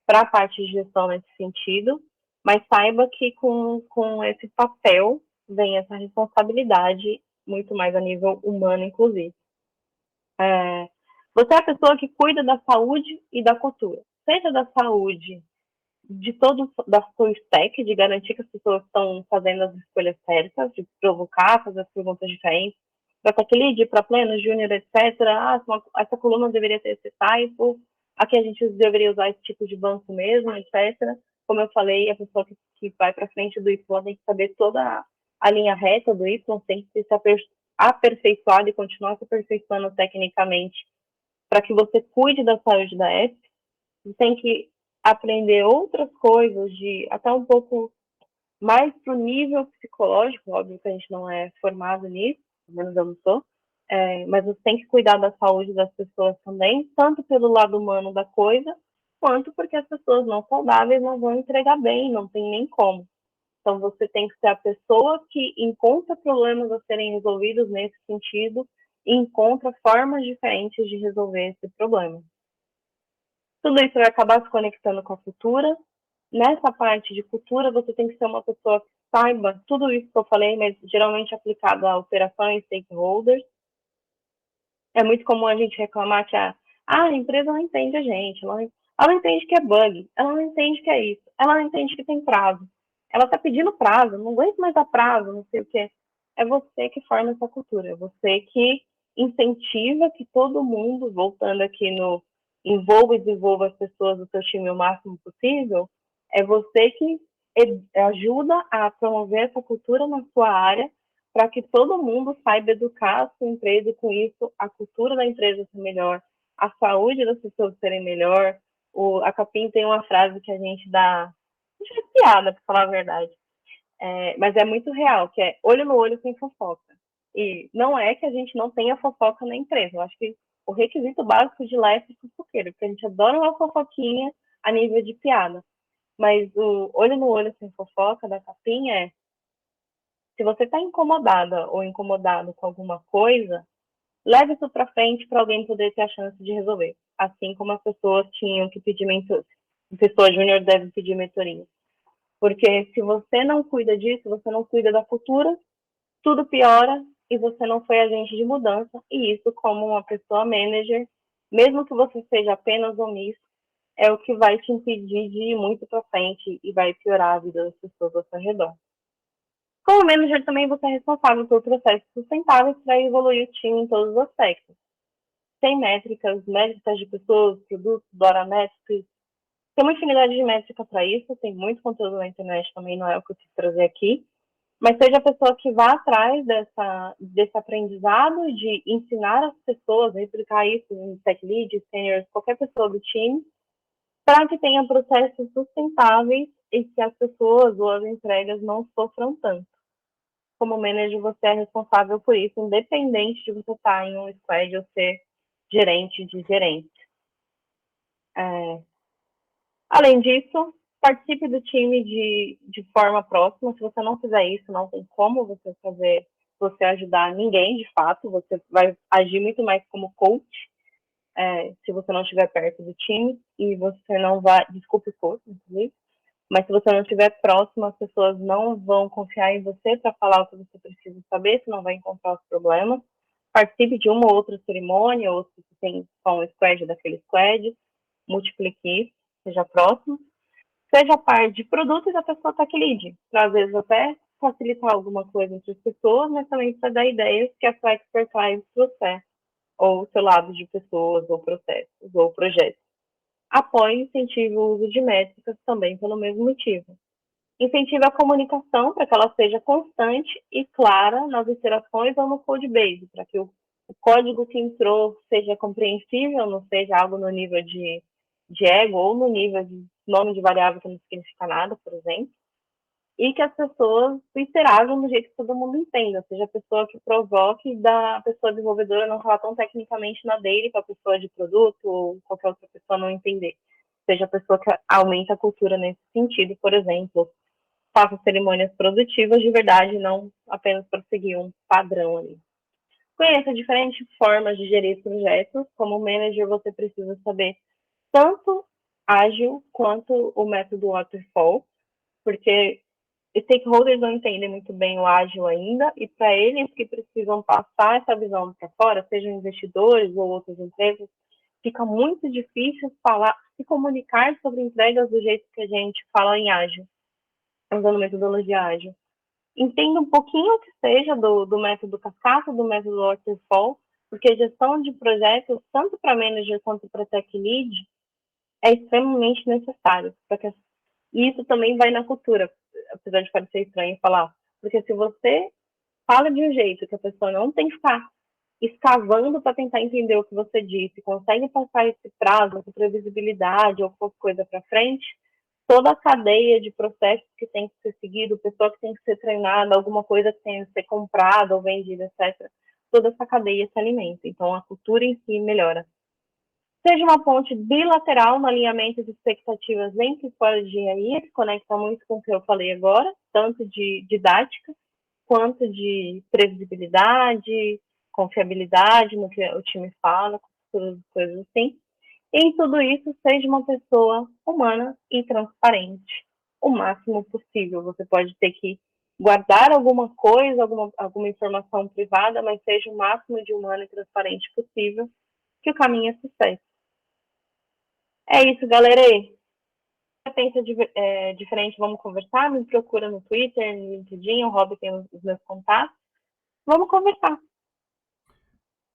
para a parte de gestão nesse sentido, mas saiba que com esse papel vem essa responsabilidade, muito mais a nível humano, inclusive. Você é a pessoa que cuida da saúde e da cultura, seja da saúde da sua stack, de garantir que as pessoas estão fazendo as escolhas certas, de provocar, fazer as perguntas diferentes, para tech lead, para pleno, júnior, etc. Essa coluna deveria ter esse typo, aqui a gente deveria usar esse tipo de banco mesmo, etc. Como eu falei, a pessoa que vai para frente do Y tem que saber toda a linha reta do Y, tem que se aperfeiçoar e continuar se aperfeiçoando tecnicamente para que você cuide da saúde da app. Tem que aprender outras coisas, de até um pouco mais para o nível psicológico, óbvio que a gente não é formado nisso, pelo menos eu não sou, mas você tem que cuidar da saúde das pessoas também, tanto pelo lado humano da coisa, quanto porque as pessoas não saudáveis não vão entregar bem, não tem nem como. Então, você tem que ser a pessoa que encontra problemas a serem resolvidos nesse sentido e encontra formas diferentes de resolver esse problema. Tudo isso vai acabar se conectando com a cultura. Nessa parte de cultura, você tem que ser uma pessoa que saiba tudo isso que eu falei, mas geralmente aplicado a operações, stakeholders. É muito comum a gente reclamar que a empresa não entende a gente, ela não entende que é bug, ela não entende que é isso, ela não entende que tem prazo. Ela está pedindo prazo, não aguento mais dar prazo, não sei o quê. É você que forma essa cultura, é você que incentiva que todo mundo, voltando aqui no envolva e desenvolva as pessoas do seu time o máximo possível, é você que ajuda a promover essa cultura na sua área para que todo mundo saiba educar a sua empresa e, com isso, a cultura da empresa ser melhor, a saúde das pessoas serem melhor. A Capim tem uma frase que a gente dá, a gente faz piada, para falar a verdade, mas é muito real, que é olho no olho sem fofoca. E não é que a gente não tenha fofoca na empresa, eu acho que o requisito básico de lá é ser fofoqueiro, porque a gente adora uma fofoquinha a nível de piada. Mas o olho no olho sem fofoca da Capim se você está incomodada ou incomodado com alguma coisa, leve isso para frente para alguém poder ter a chance de resolver. Assim como as pessoas tinham que pedir mentoria. Pessoa júnior deve pedir mentoria. Porque se você não cuida disso, você não cuida da cultura, tudo piora e você não foi agente de mudança. E isso, como uma pessoa manager, mesmo que você seja apenas omisso, é o que vai te impedir de ir muito para frente e vai piorar a vida das pessoas ao seu redor. Como manager, também você é responsável por processos sustentáveis para evoluir o time em todos os aspectos. Tem métricas de pessoas, produtos, Dora Metrics. Tem uma infinidade de métricas para isso, tem muito conteúdo na internet também, não é o que eu quis trazer aqui. Mas seja a pessoa que vá atrás desse aprendizado, de ensinar as pessoas, replicar isso em tech lead, seniors, qualquer pessoa do time, para que tenha processos sustentáveis e que as pessoas ou as entregas não sofram tanto. Como manager, você é responsável por isso, independente de você estar em um squad ou ser gerente de gerente. Além disso, participe do time de forma próxima. Se você não fizer isso, não tem como você ajudar ninguém, de fato. Você vai agir muito mais como coach, se você não estiver perto do time. E você não vai... Desculpe o esforço, inclusive. Mas se você não estiver próximo, as pessoas não vão confiar em você para falar o que você precisa saber, você não vai encontrar os problemas. Participe de uma ou outra cerimônia, ou se você tem só um squad daquele squad, multiplique isso, seja próximo. Seja parte de produtos da pessoa tech lead, para às vezes até facilitar alguma coisa entre as pessoas, mas também para dar ideias que a sua expertise trouxer, ou seu lado de pessoas, ou processos, ou projetos. Apoie e incentive o uso de métricas também pelo mesmo motivo. Incentive a comunicação para que ela seja constante e clara nas interações ou no code base, para que o código que entrou seja compreensível, não seja algo no nível de ego ou no nível de nome de variável que não significa nada, por exemplo, e que as pessoas interajam do jeito que todo mundo entenda, seja a pessoa que provoque da pessoa desenvolvedora não falar tão tecnicamente na dele para a pessoa de produto ou qualquer outra pessoa não entender. Seja a pessoa que aumenta a cultura nesse sentido, por exemplo, faça cerimônias produtivas de verdade, não apenas para seguir um padrão ali. Conheça diferentes formas de gerir projetos. Como manager, você precisa saber tanto ágil quanto o método waterfall, porque stakeholders não entendem muito bem o ágil ainda, e para eles que precisam passar essa visão para fora, sejam investidores ou outras empresas, fica muito difícil falar e comunicar sobre entregas do jeito que a gente fala em ágil, usando metodologia ágil. Entenda um pouquinho que seja do método cascata, do método waterfall, porque gestão de projetos, tanto para manager quanto para tech lead, é extremamente necessário. E isso também vai na cultura, apesar de parecer estranho falar. Porque se você fala de um jeito que a pessoa não tem que ficar escavando para tentar entender o que você disse, consegue passar esse prazo, essa previsibilidade ou qualquer coisa para frente, toda a cadeia de processos que tem que ser seguido, pessoa que tem que ser treinada, alguma coisa que tem que ser comprada ou vendida, etc. Toda essa cadeia se alimenta. Então, a cultura em si melhora. Seja uma ponte bilateral no alinhamento de expectativas entre escola de engenharia, que conecta muito com o que eu falei agora, tanto de didática, quanto de previsibilidade, confiabilidade no que o time fala, coisas assim. E em tudo isso, seja uma pessoa humana e transparente, o máximo possível. Você pode ter que guardar alguma coisa, alguma informação privada, mas seja o máximo de humano e transparente possível, que o caminho é sucesso. É isso, galera. Se você pensa diferente, vamos conversar. Me procura no Twitter, no LinkedIn, o Rob tem os meus contatos. Vamos conversar.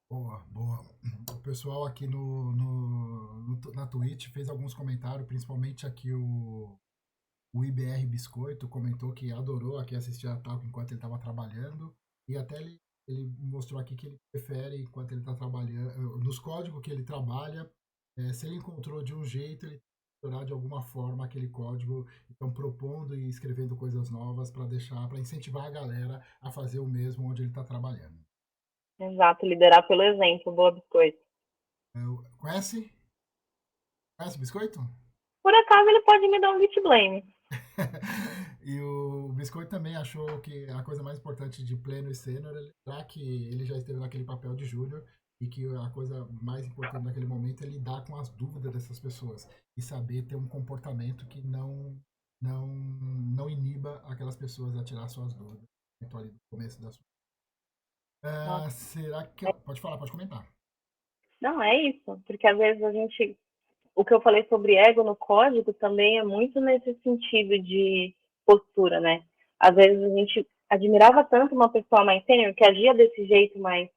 Boa, boa. O pessoal aqui na Twitch fez alguns comentários, principalmente aqui o IBR Biscoito comentou que adorou aqui assistir a talk enquanto ele estava trabalhando. E até ele mostrou aqui que ele prefere, enquanto ele está trabalhando, nos códigos que ele trabalha, se ele encontrou de um jeito, ele melhorar de alguma forma aquele código, então propondo e escrevendo coisas novas para incentivar a galera a fazer o mesmo onde ele está trabalhando. Exato, liderar pelo exemplo. Boa, Biscoito. Conhece? Conhece o Biscoito? Por acaso ele pode me dar um git blame. E o Biscoito também achou que a coisa mais importante de pleno e sênior é lembrar que ele já esteve naquele papel de júnior e que a coisa mais importante naquele momento é lidar com as dúvidas dessas pessoas e saber ter um comportamento que não iniba aquelas pessoas a tirar suas dúvidas ali no começo da sua. Será que... Pode falar, pode comentar. Não, é isso. Porque às vezes o que eu falei sobre ego no código também é muito nesse sentido de postura, né? Às vezes a gente admirava tanto uma pessoa mais sênior que agia desse jeito mais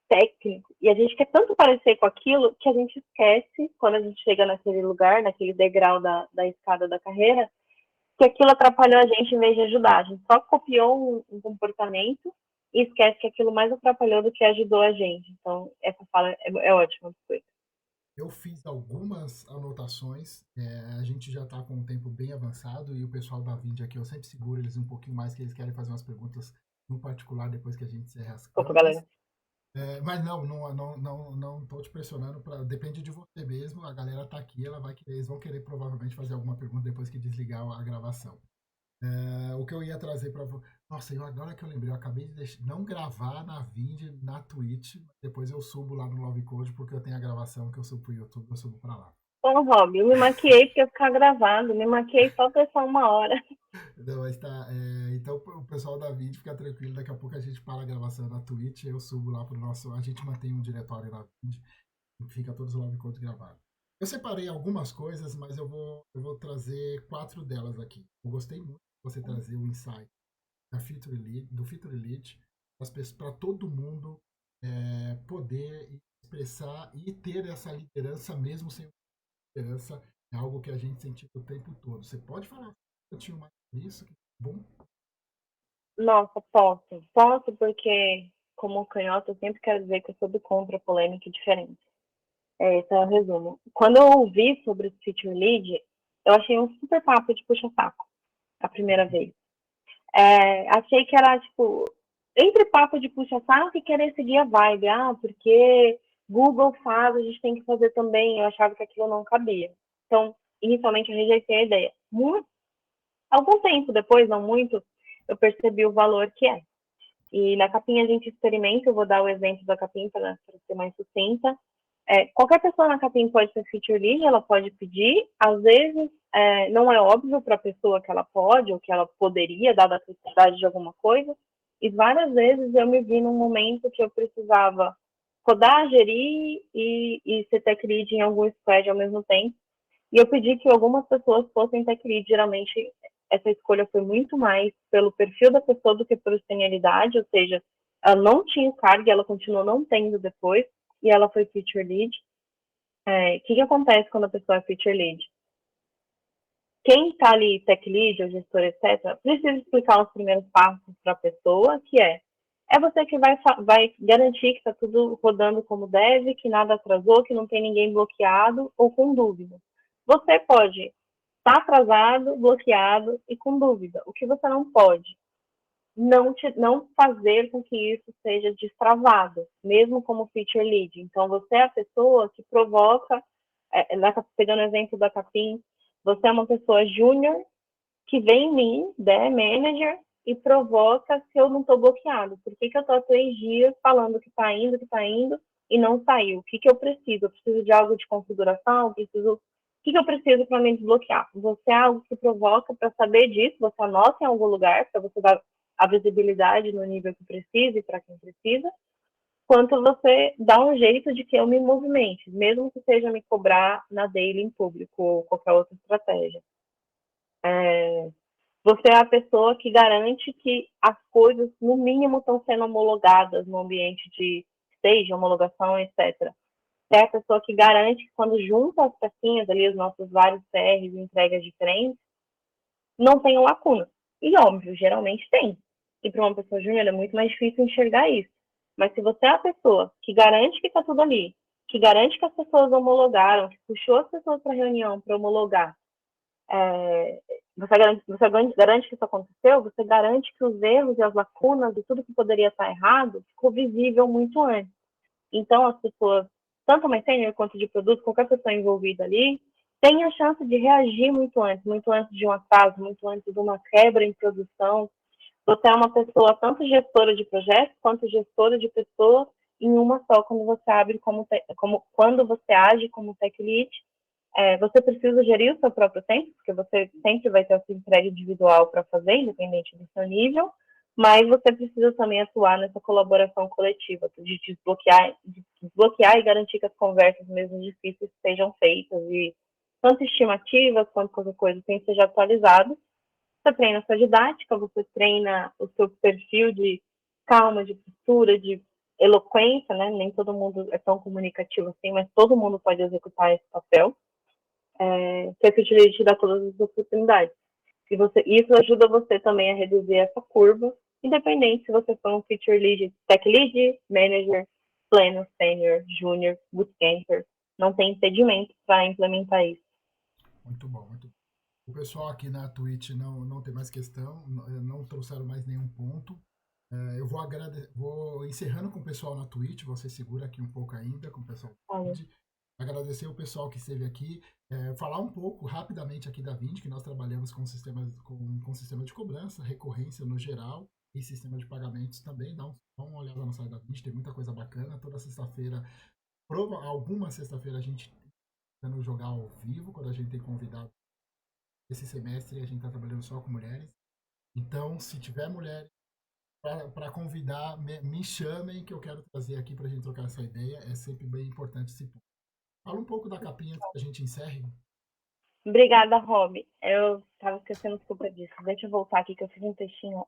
técnico e a gente quer tanto parecer com aquilo que a gente esquece, quando a gente chega naquele lugar, naquele degrau da escada da carreira, que aquilo atrapalhou a gente em vez de ajudar. A gente só copiou um comportamento e esquece que aquilo mais atrapalhou do que ajudou a gente. Então, essa fala é ótima. Eu fiz algumas anotações, a gente já está com um tempo bem avançado e o pessoal da Vind aqui, eu sempre seguro eles um pouquinho mais, que eles querem fazer umas perguntas no particular depois que a gente encerra as câmeras. Galera. Mas não estou te pressionando, depende de você mesmo, a galera está aqui, eles vão querer provavelmente fazer alguma pergunta depois que desligar a gravação. O que eu ia trazer para você... Nossa, agora que eu lembrei, eu acabei de não gravar na Vind, na Twitch, depois eu subo lá no Love Code, porque eu tenho a gravação que eu subo pro YouTube, eu subo para lá. Bom, Rob, eu me maquiei porque ia ficar gravado, me maquiei só pra essa 1 hora. Não, mas então o pessoal da Vind fica tranquilo, daqui a pouco a gente para a gravação na Twitch, eu subo lá pro nosso... A gente mantém um diretório na Vind, fica todos os Love Codes gravados. Eu separei algumas coisas, mas eu vou trazer 4 delas aqui. Eu gostei muito de você trazer o insight do Feature Elite para todo mundo poder expressar e ter essa liderança mesmo sem liderança. É algo que a gente sentiu o tempo todo. Você pode falar um pouquinho mais sobre isso? Bom? Nossa, posso porque como canhota eu sempre quero dizer que eu sou do contra polêmica e diferente. Esse é o resumo. Quando eu ouvi sobre o Feature Lead, eu achei um super papo de puxa-saco a primeira vez. Achei que era, tipo, entre papo de puxa-saco e querer seguir a vibe. Porque Google faz, a gente tem que fazer também. Eu achava que aquilo não cabia. Então, inicialmente eu rejeitei a ideia. Algum tempo depois, não muito, eu percebi o valor que é. E na capinha a gente experimenta, eu vou dar o exemplo da capinha para ser mais sucinta. Qualquer pessoa na capinha pode ser feature lead, ela pode pedir, às vezes não é óbvio para a pessoa que ela pode ou que ela poderia, dada a necessidade de alguma coisa, e várias vezes eu me vi num momento que eu precisava codar, gerir e ser tech lead em algum squad ao mesmo tempo, e eu pedi que algumas pessoas fossem tech lead. Geralmente essa escolha foi muito mais pelo perfil da pessoa do que por senioridade, ou seja, ela não tinha cargo e ela continuou não tendo depois, e ela foi feature lead. O que acontece quando a pessoa é feature lead? Quem está ali, tech lead, ou gestor, etc., precisa explicar os primeiros passos para a pessoa, que é é você que vai garantir que está tudo rodando como deve, que nada atrasou, que não tem ninguém bloqueado ou com dúvida. Você pode estar atrasado, bloqueado e com dúvida. O que você não pode? Não fazer com que isso seja destravado, mesmo como feature lead. Então, você é a pessoa que provoca, pegando o exemplo da Capim, você é uma pessoa júnior que vem em mim, manager, e provoca se eu não estou bloqueado. Por que eu estou há 3 dias falando que está indo, e não saiu? O que eu preciso? Eu preciso de algo de configuração? O que eu preciso para me desbloquear? Você é algo que provoca para saber disso, você anota em algum lugar, para você dar a visibilidade no nível que precisa e para quem precisa, quanto você dá um jeito de que eu me movimente, mesmo que seja me cobrar na daily em público ou qualquer outra estratégia. Você é a pessoa que garante que as coisas, no mínimo, estão sendo homologadas no ambiente de stage, homologação, etc. Você é a pessoa que garante que quando junta as pecinhas ali, os nossos vários CRs e entregas diferentes, não tenham lacuna. E, óbvio, geralmente tem. E para uma pessoa júnior é muito mais difícil enxergar isso. Mas se você é a pessoa que garante que está tudo ali, que garante que as pessoas homologaram, que puxou as pessoas para a reunião para homologar, você garante que isso aconteceu, você garante que os erros e as lacunas e tudo que poderia estar errado ficou visível muito antes. Então, as pessoas, tanto mais sênior quanto de produto, qualquer pessoa envolvida ali, tem a chance de reagir muito antes de um atraso, muito antes de uma quebra em produção. Você é uma pessoa tanto gestora de projetos quanto gestora de pessoas em uma só quando você abre quando você age como tech lead. Você precisa gerir o seu próprio tempo, porque você sempre vai ter a sua entrega individual para fazer, independente do seu nível, mas você precisa também atuar nessa colaboração coletiva, de desbloquear e garantir que as conversas mesmo difíceis sejam feitas, e tanto estimativas quanto qualquer coisa tem que seja atualizado. Você treina a sua didática, você treina o seu perfil de calma, de postura, de eloquência, né? Nem todo mundo é tão comunicativo assim, mas todo mundo pode executar esse papel. Que a Future te dá todas as oportunidades. Isso ajuda você também a reduzir essa curva, independente se você for um Feature Lead, Tech Lead, Manager, Pleno, Senior, Junior, Bootcamper. Não tem impedimento para implementar isso. Muito bom, muito bom. O pessoal aqui na Twitch não tem mais questão, não trouxeram mais nenhum ponto. Eu vou encerrando com o pessoal na Twitch, você segura aqui um pouco ainda com o pessoal. Agradecer o pessoal que esteve aqui, falar um pouco rapidamente aqui da Vind, que nós trabalhamos com sistema de cobrança, recorrência no geral e sistema de pagamentos também. Dá uma olhada no site da Vind, tem muita coisa bacana. Toda sexta-feira, alguma sexta-feira a gente tá no jogar ao vivo, quando a gente tem convidado. Esse semestre a gente está trabalhando só com mulheres. Então, se tiver mulher para convidar, me chamem que eu quero trazer aqui para a gente trocar essa ideia. É sempre bem importante esse ponto. Fala um pouco da capinha antes que a gente encerre. Obrigada, Rob. Eu estava esquecendo desculpa disso. Deixa eu voltar aqui que eu fiz um textinho.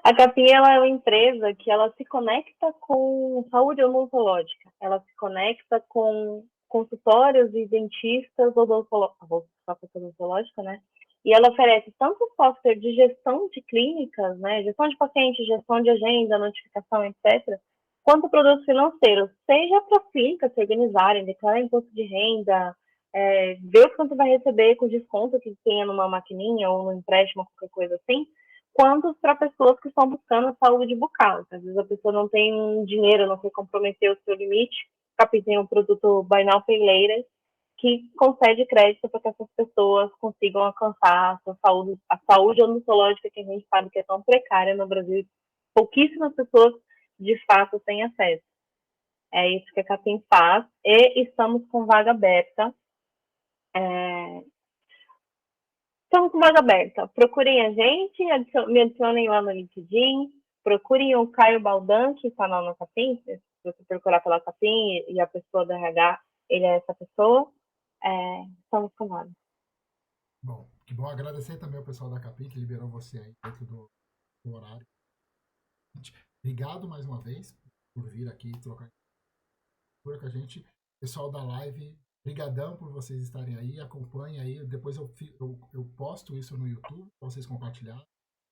A Capinha ela é uma empresa que ela se conecta com saúde odontológica. Ela se conecta com consultórios e dentistas odontológica, né? E ela oferece tanto software de gestão de clínicas, né? Gestão de pacientes, gestão de agenda, notificação, etc., quanto produtos financeiros, seja para as clínicas se organizarem, declarar imposto de renda, ver o quanto vai receber com desconto que tenha numa maquininha ou no empréstimo, qualquer coisa assim, quanto para pessoas que estão buscando a saúde bucal. Às vezes a pessoa não tem dinheiro, não quer comprometer o seu limite, tem um produto Buy Now Pay Later, que concede crédito para que essas pessoas consigam alcançar a saúde odontológica, que a gente sabe que é tão precária no Brasil. Pouquíssimas pessoas, de fato, têm acesso. É isso que a Capim faz, e estamos com vaga aberta. Estamos com vaga aberta. Procurem a gente, me adicionem lá no LinkedIn, procurem o Caio Baldan, que está lá na Capim. Se você procurar pela Capim e a pessoa da RH, ele é essa pessoa. Estamos com vaga. Bom, que bom. Agradecer também ao pessoal da Capim que liberou você aí dentro do horário. Obrigado mais uma vez por vir aqui trocar com a gente. Pessoal da live, brigadão por vocês estarem aí, acompanhem aí, depois eu posto isso no YouTube para vocês compartilharem.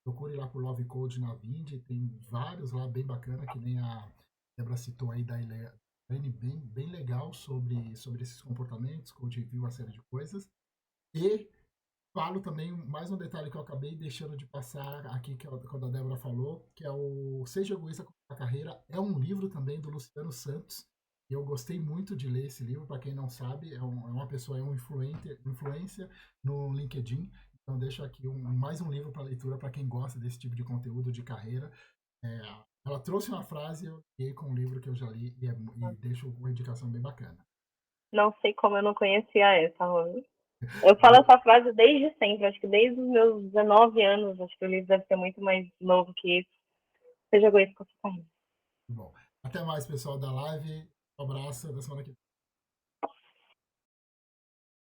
procure lá por Love Code na Vind, tem vários lá bem bacana, que nem a Débora citou aí da Elaine, bem legal sobre esses comportamentos, code review, uma série de coisas. E falo também mais um detalhe que eu acabei deixando de passar aqui, que quando a Débora falou, que é o Seja Egoísta com a Carreira. É um livro também do Luciano Santos. E eu gostei muito de ler esse livro. Para quem não sabe, é uma pessoa, é um influência no LinkedIn. Então deixo aqui mais um livro para leitura para quem gosta desse tipo de conteúdo de carreira. Ela trouxe uma frase, eu fiquei com um livro que eu já li e deixo uma indicação bem bacana. Não sei como eu não conhecia essa, Rony. Eu falo essa frase desde sempre, acho que desde os meus 19 anos, acho que o livro deve ser muito mais novo que isso. Seja egoísta com a sua carreira. Bom, até mais, pessoal da live. Um abraço, da semana que vem.